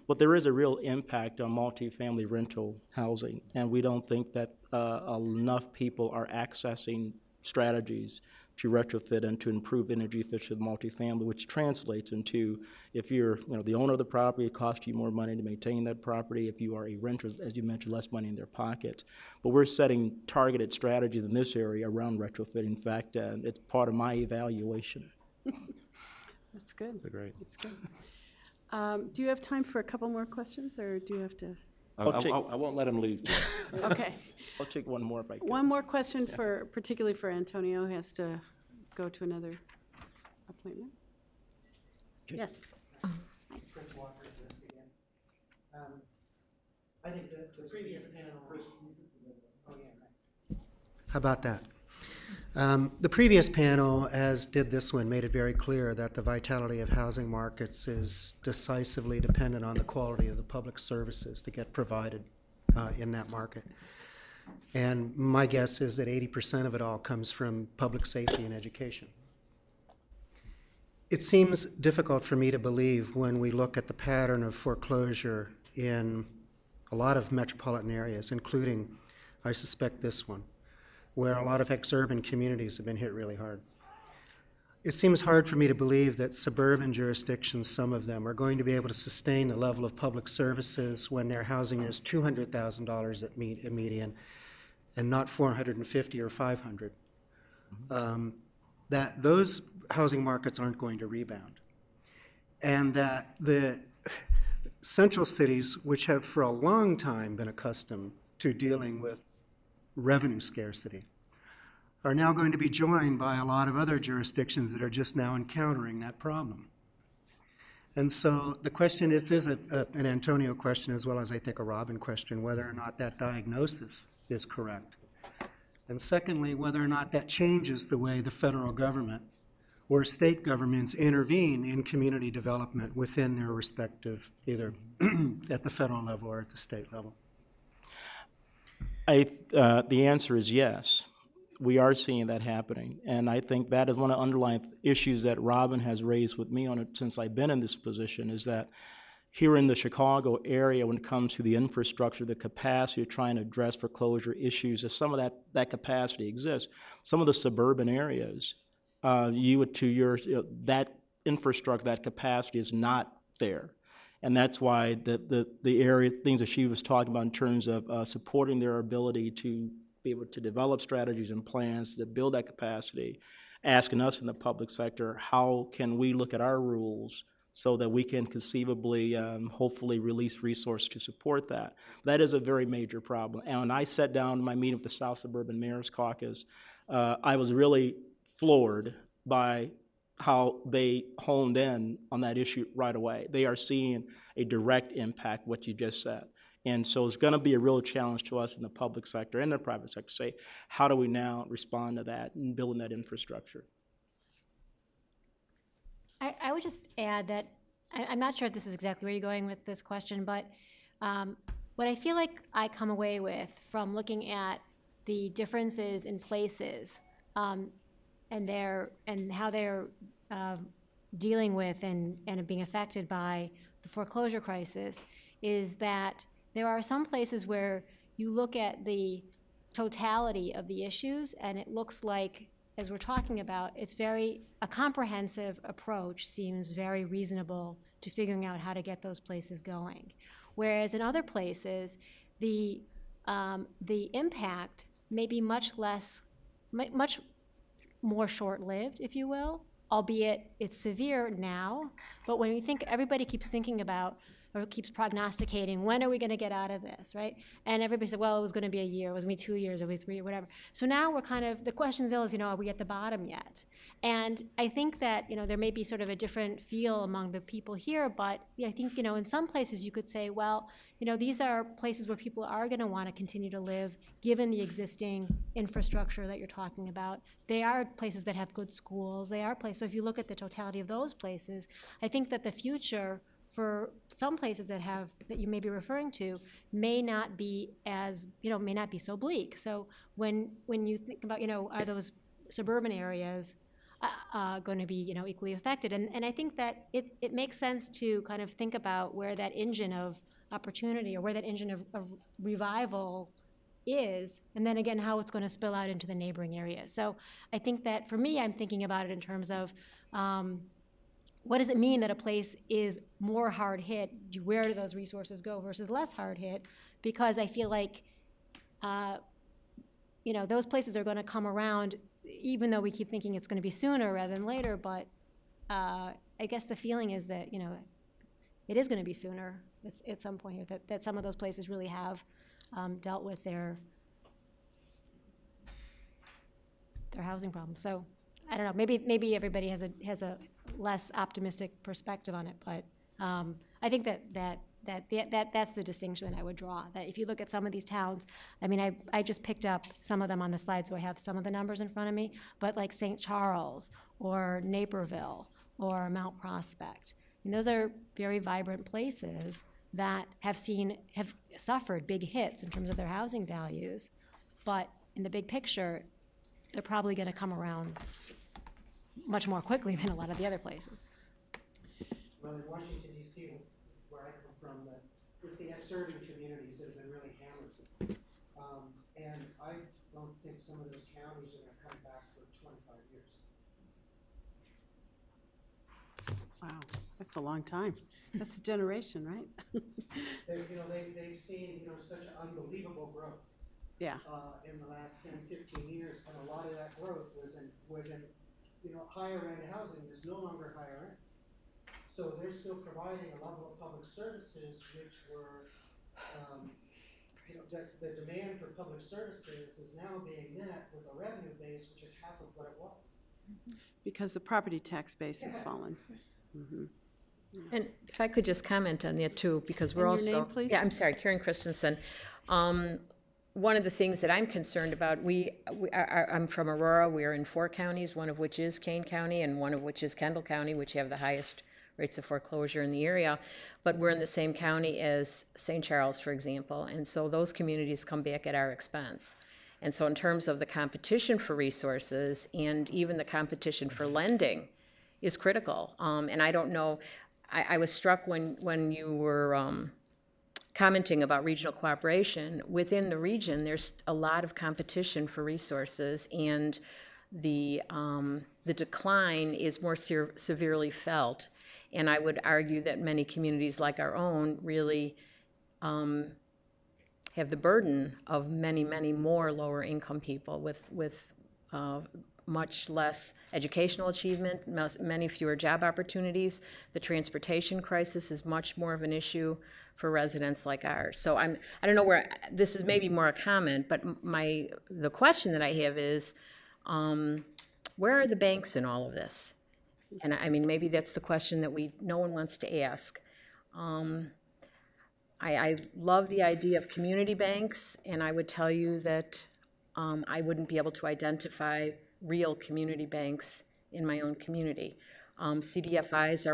but there is a real impact on multifamily rental housing, and we don't think that enough people are accessing strategies to retrofit and to improve energy efficient multifamily, which translates into, if you're the owner of the property, it costs you more money to maintain that property. If you are a renter, as you mentioned, less money in their pockets. But we're setting targeted strategies in this area around retrofit. In fact, it's part of my evaluation. That's good. That's great. That's good. Do you have time for a couple more questions, or do you have to? I won't let him leave. Okay. I'll take one more if I can. One more question particularly for Antonio, who has to go to another appointment. Okay. Yes. Chris Walker, this again. I think the previous panel. Oh yeah, right. How about that? The previous panel, as did this one, made it very clear that the vitality of housing markets is decisively dependent on the quality of the public services that get provided in that market. And my guess is that 80% of it all comes from public safety and education. It seems difficult for me to believe when we look at the pattern of foreclosure in a lot of metropolitan areas, including, I suspect, this one, where a lot of ex-urban communities have been hit really hard. it seems hard for me to believe that suburban jurisdictions, some of them, are going to be able to sustain the level of public services when their housing is $200,000 at median and not 450 or 500. That those housing markets aren't going to rebound. And that the central cities, which have for a long time been accustomed to dealing with revenue scarcity, are now going to be joined by a lot of other jurisdictions that are just now encountering that problem. And so the question is an Antonio question as well as I think a Robin question, whether or not that diagnosis is correct. And secondly, whether or not that changes the way the federal government or state governments intervene in community development within their respective, either at the federal level or at the state level. The answer is yes. We are seeing that happening, and I think that is one of the underlying issues that Robin has raised with me on it since I've been in this position, is that here in the Chicago area, when it comes to the infrastructure, the capacity of trying to address foreclosure issues, if some of that capacity exists, some of the suburban areas, that infrastructure, that capacity is not there. And that's why the area, things that she was talking about in terms of supporting their ability to be able to develop strategies and plans to build that capacity, asking us in the public sector, how can we look at our rules so that we can conceivably, hopefully release resources to support that. That is a very major problem. And when I sat down in my meeting with the South Suburban Mayor's Caucus, I was really floored by how they honed in on that issue right away. They are seeing a direct impact, what you just said. And so it's going to be a real challenge to us in the public sector and the private sector to say, how do we now respond to that and building that infrastructure? I would just add that I'm not sure if this is exactly where you're going with this question, but what I feel like I come away with from looking at the differences in places and how they're dealing with and being affected by the foreclosure crisis is that there are some places where you look at the totality of the issues and it looks like, as we're talking about, a comprehensive approach seems very reasonable to figuring out how to get those places going. Whereas in other places, the impact may be much more short-lived, if you will, albeit it's severe now. But when we think, everybody keeps thinking about or keeps prognosticating, when are we going to get out of this, right? And everybody said, well, it was going to be a year, it was going to be 2 years, it was 3 or whatever. So now we're kind of, the question still is, are we at the bottom yet? And I think that, there may be sort of a different feel among the people here, but I think, in some places you could say, well, these are places where people are going to want to continue to live, given the existing infrastructure that you're talking about. They are places that have good schools, they are places, so if you look at the totality of those places, I think that the future for some places that you may be referring to may not be may not be so bleak. So when you think about, are those suburban areas going to be, equally affected? And I think that it makes sense to kind of think about where that engine of opportunity or where that engine of revival is, and then again, how it's going to spill out into the neighboring areas. So I think that for me, I'm thinking about it in terms of, what does it mean that a place is more hard hit? Where do those resources go versus less hard hit? Because I feel like, those places are going to come around, even though we keep thinking it's going to be sooner rather than later. But I guess the feeling is that, it is going to be sooner at some point here, that some of those places really have dealt with their housing problems. So I don't know. Maybe everybody has a less optimistic perspective on it, but I think that's the distinction that I would draw. That if you look at some of these towns, I just picked up some of them on the slide, so I have some of the numbers in front of me. But like St. Charles or Naperville or Mount Prospect, those are very vibrant places that have suffered big hits in terms of their housing values, but in the big picture, they're probably going to come around much more quickly than a lot of the other places. Well, in Washington, D.C., where I come from, it's the exurban communities that have been really hammered. And I don't think some of those counties are going to come back for 25 years. That's a long time. That's a generation, right? They've seen, such unbelievable growth. Yeah. In the last 10, 15 years, and a lot of that growth was in higher end housing is no longer higher end. So they're still providing a level of public services which were, the demand for public services is now being met with a revenue base which is half of what it was. Because the property tax base has fallen. Mm-hmm. And if I could just comment on that too, because we're And your also. name, please? Yeah, I'm sorry, Karen Christensen. One of the things that I'm concerned about, I'm from Aurora. We are in 4 counties, one of which is Kane County and one of which is Kendall County, which have the highest rates of foreclosure in the area. But we're in the same county as St. Charles, for example, and so those communities come back at our expense. And so in terms of the competition for resources and even the competition for lending is critical. And I don't know, I was struck when you were commenting about regional cooperation. Within the region, there's a lot of competition for resources, and the decline is more severely felt. And I would argue that many communities like our own really have the burden of many, many more lower income people with much less educational achievement, many fewer job opportunities. The transportation crisis is much more of an issue for residents like ours. So I don't know where, this is maybe more a comment, but the question that I have is, where are the banks in all of this? And I mean, maybe that's the question that no one wants to ask. I love the idea of community banks, and I would tell you that I wouldn't be able to identify real community banks in my own community. CDFIs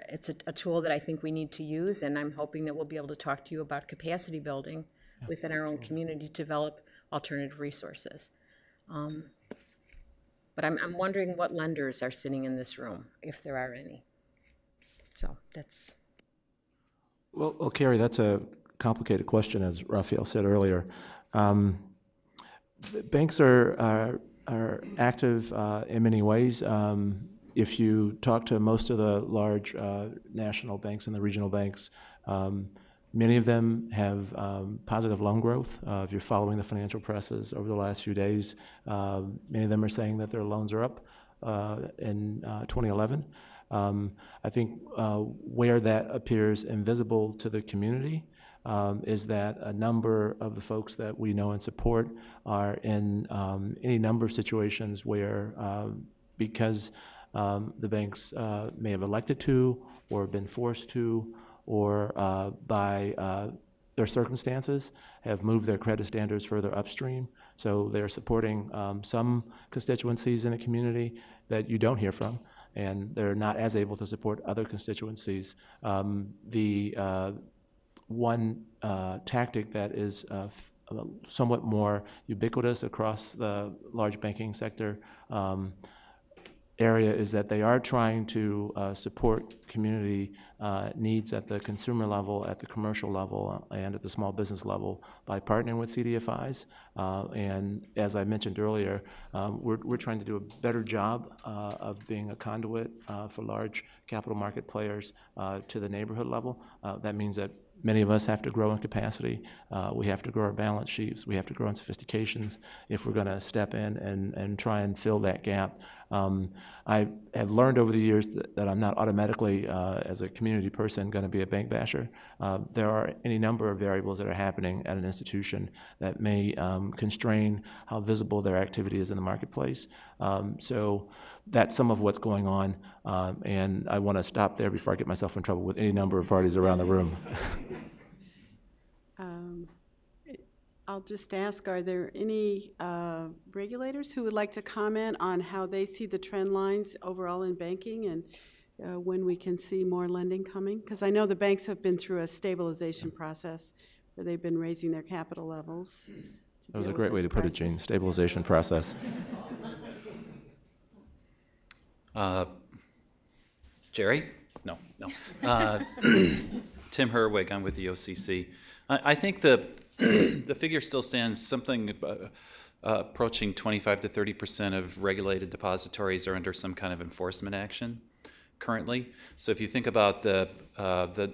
it's a tool that I think we need to use, and I'm hoping that we'll be able to talk to you about capacity building within our own community to develop alternative resources. But I'm wondering what lenders are sitting in this room, if there are any. So that's. Well, Carrie, that's a complicated question, as Raphael said earlier. Banks are active in many ways. If you talk to most of the large national banks and the regional banks, many of them have positive loan growth. If you're following the financial presses over the last few days, many of them are saying that their loans are up in 2011. I think where that appears invisible to the community is that a number of the folks that we know and support are in any number of situations where, because the banks may have elected to or been forced to, or by their circumstances, have moved their credit standards further upstream. So they're supporting some constituencies in the community that you don't hear from, and they're not as able to support other constituencies. The one tactic that is somewhat more ubiquitous across the large banking sector area is that they are trying to support community needs at the consumer level, at the commercial level, and at the small business level by partnering with CDFIs. And as I mentioned earlier, we're trying to do a better job of being a conduit for large capital market players to the neighborhood level. That means that many of us have to grow in capacity. We have to grow our balance sheets. We have to grow in sophistications if we're going to step in and try and fill that gap. I have learned over the years that I'm not automatically, as a community person, going to be a bank basher. There are any number of variables that are happening at an institution that may constrain how visible their activity is in the marketplace. So that's some of what's going on, and I want to stop there before I get myself in trouble with any number of parties around the room. I'll just ask, are there any regulators who would like to comment on how they see the trend lines overall in banking and when we can see more lending coming? Because I know the banks have been through a stabilization process where they've been raising their capital levels. That was a great way to put it, Jean, stabilization process. Jerry? No. Tim Herwig, I'm with the OCC. I think the figure still stands. Something approaching 25 to 30% of regulated depositories are under some kind of enforcement action. currently. So if you think about the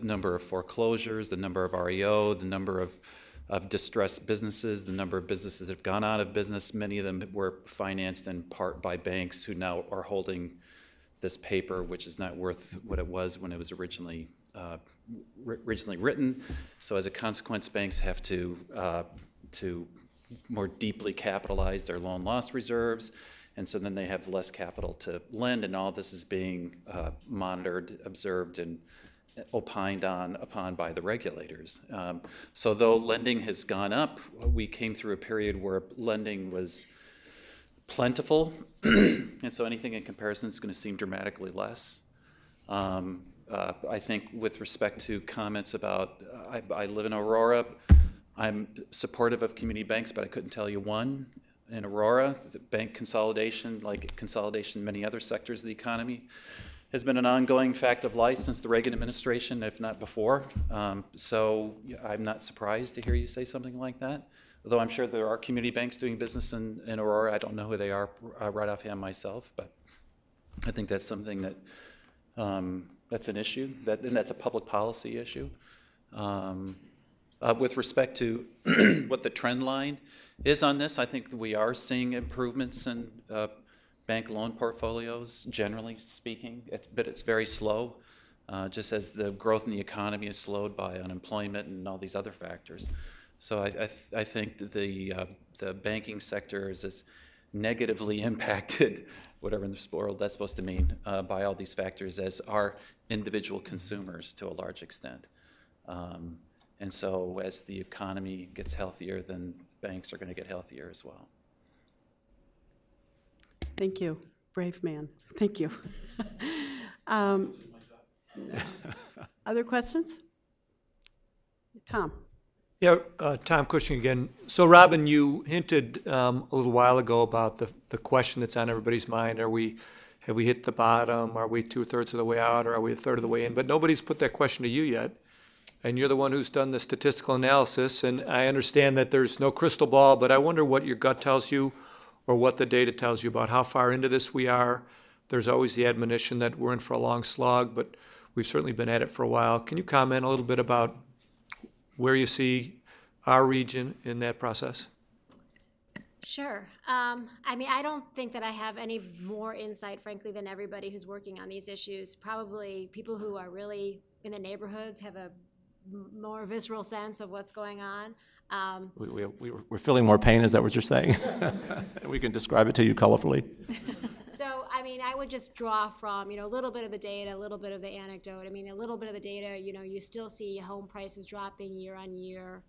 number of foreclosures, the number of REO, the number of distressed businesses, the number of businesses that have gone out of business, many of them were financed in part by banks who now are holding this paper, which is not worth what it was when it was originally written. So as a consequence, banks have to more deeply capitalize their loan loss reserves, and so then they have less capital to lend, and all this is being monitored, observed, and opined upon by the regulators. So though lending has gone up, we came through a period where lending was plentiful, and so anything in comparison is going to seem dramatically less. I think with respect to comments about, I live in Aurora, I'm supportive of community banks, but I couldn't tell you one in Aurora. The bank consolidation, like consolidation in many other sectors of the economy, has been an ongoing fact of life since the Reagan administration, if not before. So I'm not surprised to hear you say something like that. Although I'm sure there are community banks doing business in Aurora. I don't know who they are right offhand myself, but I think that's something that that's an issue, and that's a public policy issue. With respect to what the trend line is on this, I think that we are seeing improvements in bank loan portfolios, generally speaking, but it's very slow, just as the growth in the economy is slowed by unemployment and all these other factors. So I think that the banking sector is as negatively impacted, whatever in this world that's supposed to mean, by all these factors as are individual consumers to a large extent. And so as the economy gets healthier, then banks are going to get healthier as well. Thank you. Brave man. Thank you. Other questions? Tom. Yeah, Tom Cushing again. So Robin, you hinted a little while ago about the question that's on everybody's mind. Have we hit the bottom? Are we 2/3 of the way out, or are we 1/3 of the way in? But nobody's put that question to you yet. And you're the one who's done the statistical analysis, and I understand that there's no crystal ball, but I wonder what your gut tells you or what the data tells you about how far into this we are. There's always the admonition that we're in for a long slog, but we've certainly been at it for a while. Can you comment a little bit about where you see our region in that process? Sure. I mean, I don't think that I have any more insight, frankly, than everybody who's working on these issues. Probably people who are really in the neighborhoods have a more visceral sense of what's going on. We're feeling more pain, is that what you're saying? We can describe it to you colorfully. So, I mean, I would just draw from, a little bit of the data, a little bit of the anecdote. I mean, a little bit of the data, you still see home prices dropping year on year,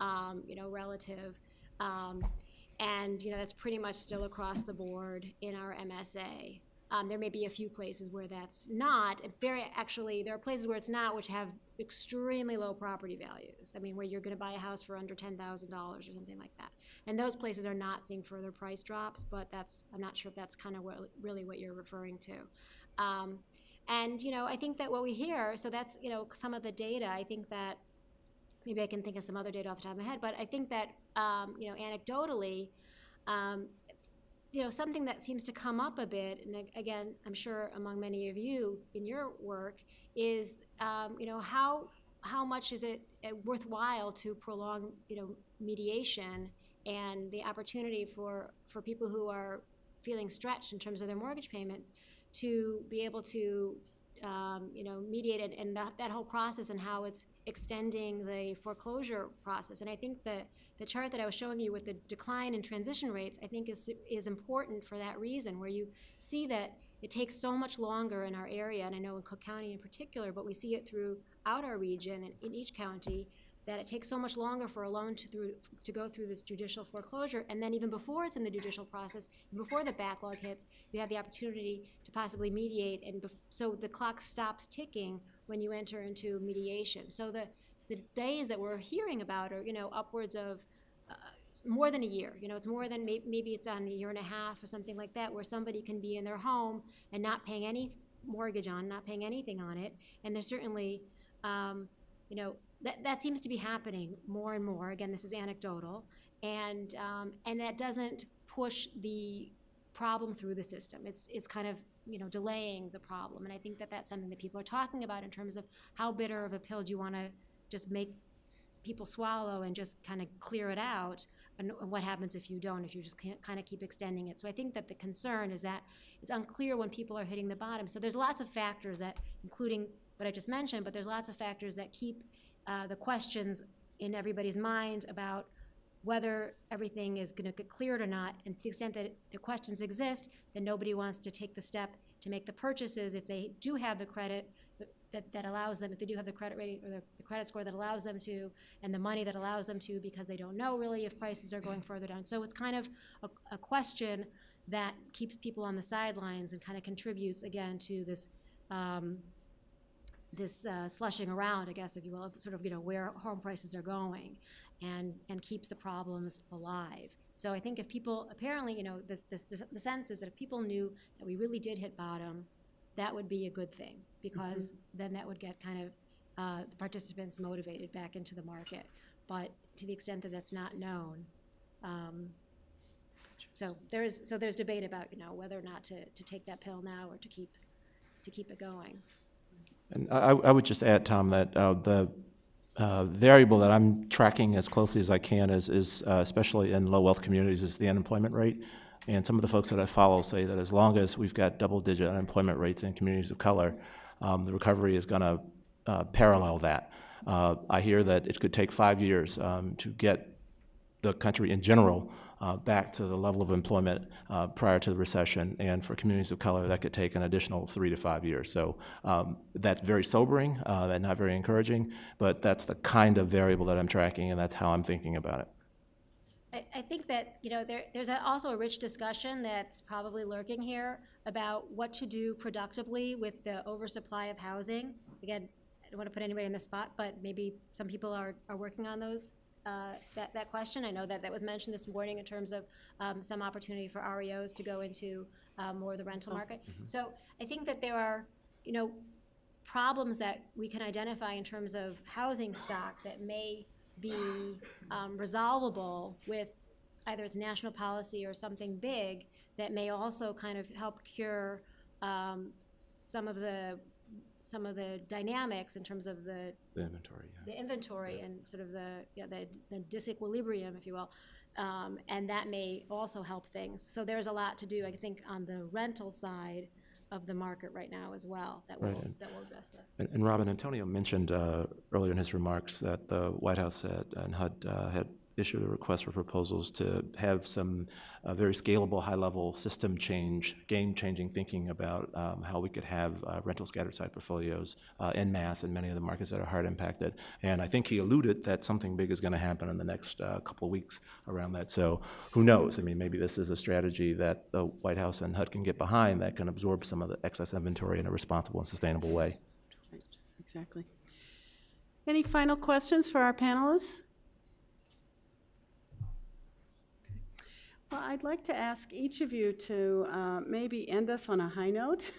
relative. And, that's pretty much still across the board in our MSA. There may be a few places where that's not. Actually, there are places where it's not, which have extremely low property values. I mean, where you're going to buy a house for under $10,000 or something like that. And those places are not seeing further price drops, but I'm not sure if that's kind of really what you're referring to. And, I think that what we hear, so that's, some of the data, I think that, maybe I can think of some other data off the top of my head, but I think that, anecdotally, something that seems to come up a bit, and again, I'm sure among many of you in your work, is how much is it worthwhile to prolong mediation and the opportunity for people who are feeling stretched in terms of their mortgage payments to be able to mediate it, and that whole process and how it's extending the foreclosure process. And I think that the chart that I was showing you with the decline in transition rates, I think is important for that reason, where you see that it takes so much longer in our area, and I know in Cook County in particular, but we see it throughout our region and in each county, that it takes so much longer for a loan to go through this judicial foreclosure, and then even before it's in the judicial process, before the backlog hits, you have the opportunity to possibly mediate, and so the clock stops ticking when you enter into mediation. So the days that we're hearing about are, upwards of more than a year. It's more than maybe it's on a year and a half or something like that, where somebody can be in their home and not paying any mortgage on, not paying anything on it, and there's certainly, that seems to be happening more and more. Again, this is anecdotal, and that doesn't push the problem through the system. It's kind of delaying the problem. And I think that that's something that people are talking about in terms of how bitter of a pill do you want to just make people swallow and just kind of clear it out, and what happens if you don't, if you just can't kind of keep extending it. So I think that the concern is that it's unclear when people are hitting the bottom. So there's lots of factors that, including what I just mentioned, but there's lots of factors that keep the questions in everybody's minds about whether everything is going to get cleared or not. And to the extent that the questions exist, then nobody wants to take the step to make the purchases if they do have the credit that allows them, if they do have the credit rating or the credit score that allows them to, and the money that allows them to, because they don't know really if prices are going further down. So it's kind of a question that keeps people on the sidelines and kind of contributes, again, to this slushing around, I guess, if you will, of sort of, where home prices are going, and keeps the problems alive. So I think if people, apparently, the sense is that if people knew that we really did hit bottom, that would be a good thing, because then that would get kind of the participants motivated back into the market. But to the extent that that's not known, so there's debate about whether or not to take that pill now or to keep it going. And I would just add, Tom, that the variable that I'm tracking as closely as I can is especially in low wealth communities, is the unemployment rate. And some of the folks that I follow say that as long as we've got double-digit unemployment rates in communities of color, the recovery is going to parallel that. I hear that it could take 5 years to get the country in general back to the level of employment prior to the recession, and for communities of color, that could take an additional 3 to 5 years. So that's very sobering and not very encouraging, but that's the kind of variable that I'm tracking, and that's how I'm thinking about it. I think that there's also a rich discussion that's probably lurking here about what to do productively with the oversupply of housing. Again, I don't want to put anybody in the spot, but maybe some people are working on those that question. I know that was mentioned this morning in terms of some opportunity for REOs to go into more of the rental market. So I think that there are problems that we can identify in terms of housing stock that may be resolvable with either it's national policy or something big that may also kind of help cure some of the dynamics in terms of the inventory, the inventory, and sort of the disequilibrium, if you will, and that may also help things. So there's a lot to do, I think, on the rental side of the market right now as well that will address this. And Robin, Antonio mentioned earlier in his remarks that the White House and HUD had issued a request for proposals to have some very scalable, high-level system change, game-changing thinking about how we could have rental scattered site portfolios en masse in many of the markets that are hard impacted. And I think he alluded that something big is going to happen in the next couple of weeks around that. So who knows? I mean, maybe this is a strategy that the White House and HUD can get behind that can absorb some of the excess inventory in a responsible and sustainable way. Right. Exactly. Any final questions for our panelists? Well, I'd like to ask each of you to maybe end us on a high note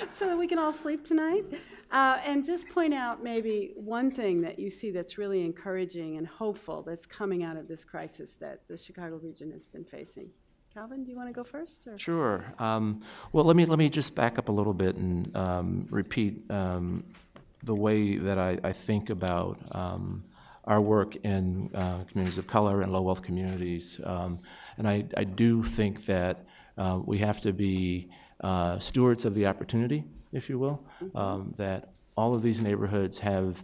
so that we can all sleep tonight, and just point out maybe one thing that you see that's really encouraging and hopeful that's coming out of this crisis that the Chicago region has been facing. Calvin, do you want to go first? Or? Sure. Well, let me just back up a little bit and repeat the way that I think about our work in communities of color and low wealth communities. And I do think that we have to be stewards of the opportunity, if you will, that all of these neighborhoods have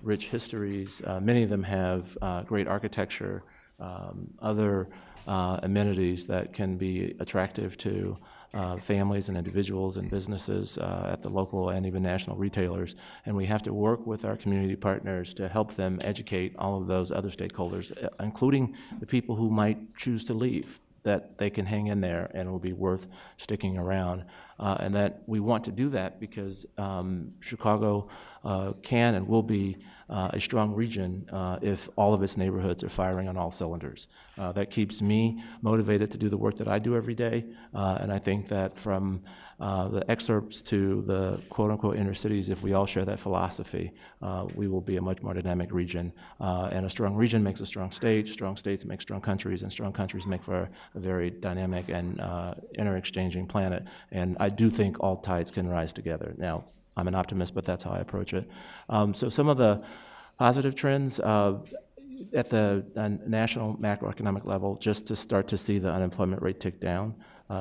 rich histories. Many of them have great architecture, other amenities that can be attractive to families and individuals and businesses at the local and even national retailers. And we have to work with our community partners to help them educate all of those other stakeholders, including the people who might choose to leave, that they can hang in there and it will be worth sticking around. and that we want to do that because Chicago can and will be a strong region if all of its neighborhoods are firing on all cylinders. That keeps me motivated to do the work that I do every day, and I think that from the excerpts to the quote-unquote inner cities, if we all share that philosophy, we will be a much more dynamic region. And a strong region makes a strong state, strong states make strong countries, and strong countries make for a very dynamic and inter-exchanging planet. And I do think all tides can rise together. Now, I'm an optimist, but that's how I approach it. So some of the positive trends at the national macroeconomic level, just to start to see the unemployment rate tick down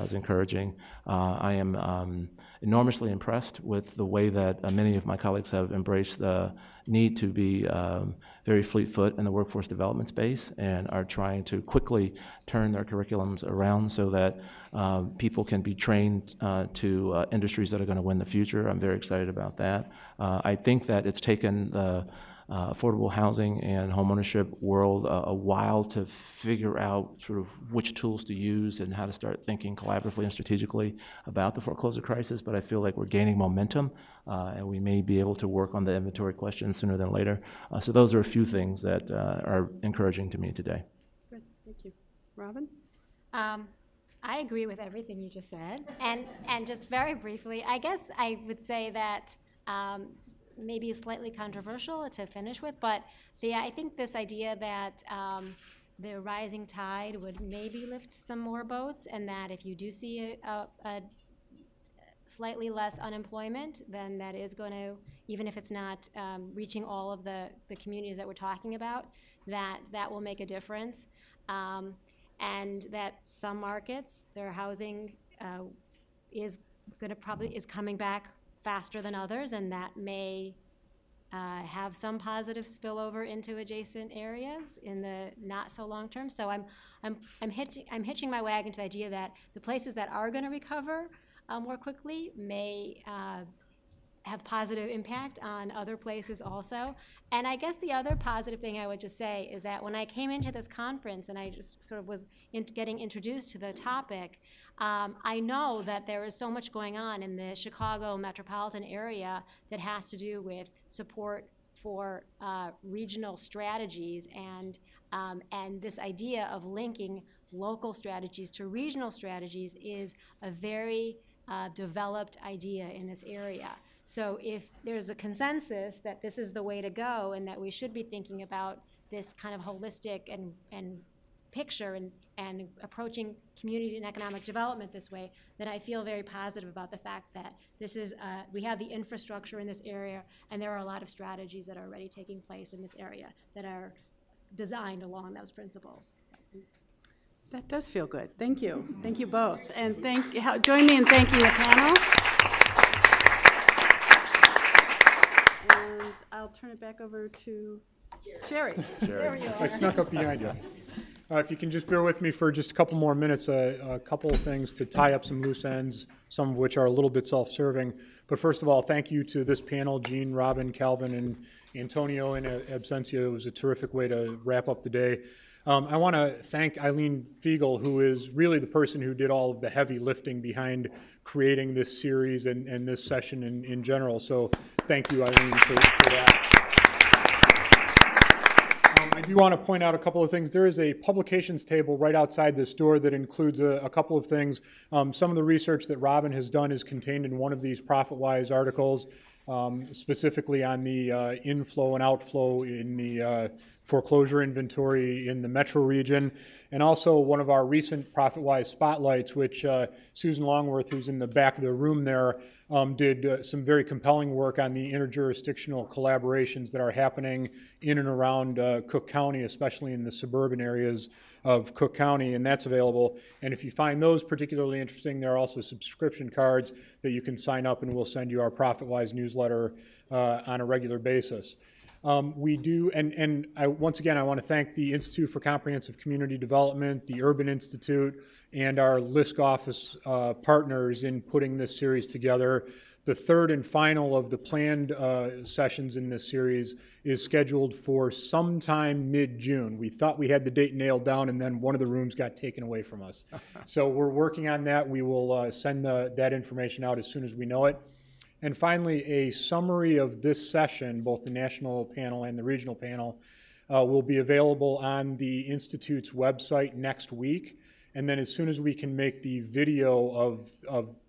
is encouraging. I am enormously impressed with the way that many of my colleagues have embraced the need to be very fleet-foot in the workforce development space and are trying to quickly turn their curriculums around so that people can be trained to industries that are going to win the future. I'm very excited about that. I think that it's taken the affordable housing and homeownership world a while to figure out sort of which tools to use and how to start thinking collaboratively and strategically about the foreclosure crisis, but I feel like we're gaining momentum and we may be able to work on the inventory questions sooner than later. So those are a few things that are encouraging to me today. Good, thank you. Robin? I agree with everything you just said. And just very briefly, I guess I would say that maybe slightly controversial to finish with, but I think this idea that the rising tide would maybe lift some more boats, and that if you do see a slightly less unemployment, then that is going to, even if it's not reaching all of the communities that we're talking about, that will make a difference. And that some markets, their housing is coming back faster than others, and that may have some positive spillover into adjacent areas in the not so long term. So I'm hitching my wagon to the idea that the places that are going to recover more quickly may have positive impact on other places also. And I guess the other positive thing I would just say is that when I came into this conference and I just sort of was getting introduced to the topic, I know that there is so much going on in the Chicago metropolitan area that has to do with support for regional strategies, and this idea of linking local strategies to regional strategies is a very developed idea in this area. So if there's a consensus that this is the way to go and that we should be thinking about this kind of holistic and picture and approaching community and economic development this way, then I feel very positive about the fact that this is we have the infrastructure in this area, and there are a lot of strategies that are already taking place in this area that are designed along those principles. So. That does feel good. Thank you. Thank you both. And join me in thanking the panel. And I'll turn it back over to Sherry. There you are. I snuck up behind you. If you can just bear with me for just a couple more minutes, a couple of things to tie up some loose ends, some of which are a little bit self-serving. But first of all, thank you to this panel, Jean, Robin, Calvin, and Antonio in absentia. It was a terrific way to wrap up the day. I want to thank Eileen Fiegel, who is really the person who did all of the heavy lifting behind creating this series and this session in general. So thank you, Eileen, for that. I do want to point out a couple of things. There is a publications table right outside this door that includes a couple of things. Some of the research that Robin has done is contained in one of these ProfitWise articles, specifically on the inflow and outflow in the foreclosure inventory in the metro region, and also one of our recent ProfitWise spotlights, which Susan Longworth, who's in the back of the room there, did some very compelling work on the interjurisdictional collaborations that are happening in and around Cook County, especially in the suburban areas of Cook County, and that's available. And if you find those particularly interesting, there are also subscription cards that you can sign up, and we'll send you our ProfitWise newsletter on a regular basis. We do, and once again, I want to thank the Institute for Comprehensive Community Development, the Urban Institute, and our LISC office partners in putting this series together. The third and final of the planned sessions in this series is scheduled for sometime mid-June. We thought we had the date nailed down, and then one of the rooms got taken away from us. So we're working on that. We will send that information out as soon as we know it. And finally, a summary of this session, both the national panel and the regional panel, will be available on the Institute's website next week. And then as soon as we can make the video of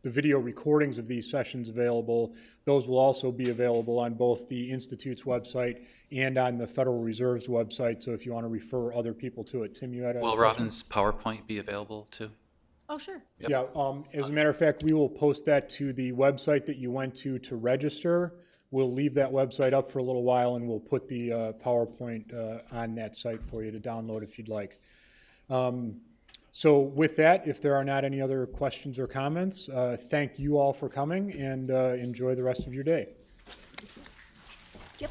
the video recordings of these sessions available, those will also be available on both the Institute's website and on the Federal Reserve's website. So if you want to refer other people to it. Tim, you had a Will question? Robin's PowerPoint be available too? Oh, sure. Yep. Yeah, as a matter of fact, we will post that to the website that you went to register. We'll leave that website up for a little while, and we'll put the PowerPoint on that site for you to download if you'd like. So with that, if there are not any other questions or comments, thank you all for coming, and enjoy the rest of your day. Yep.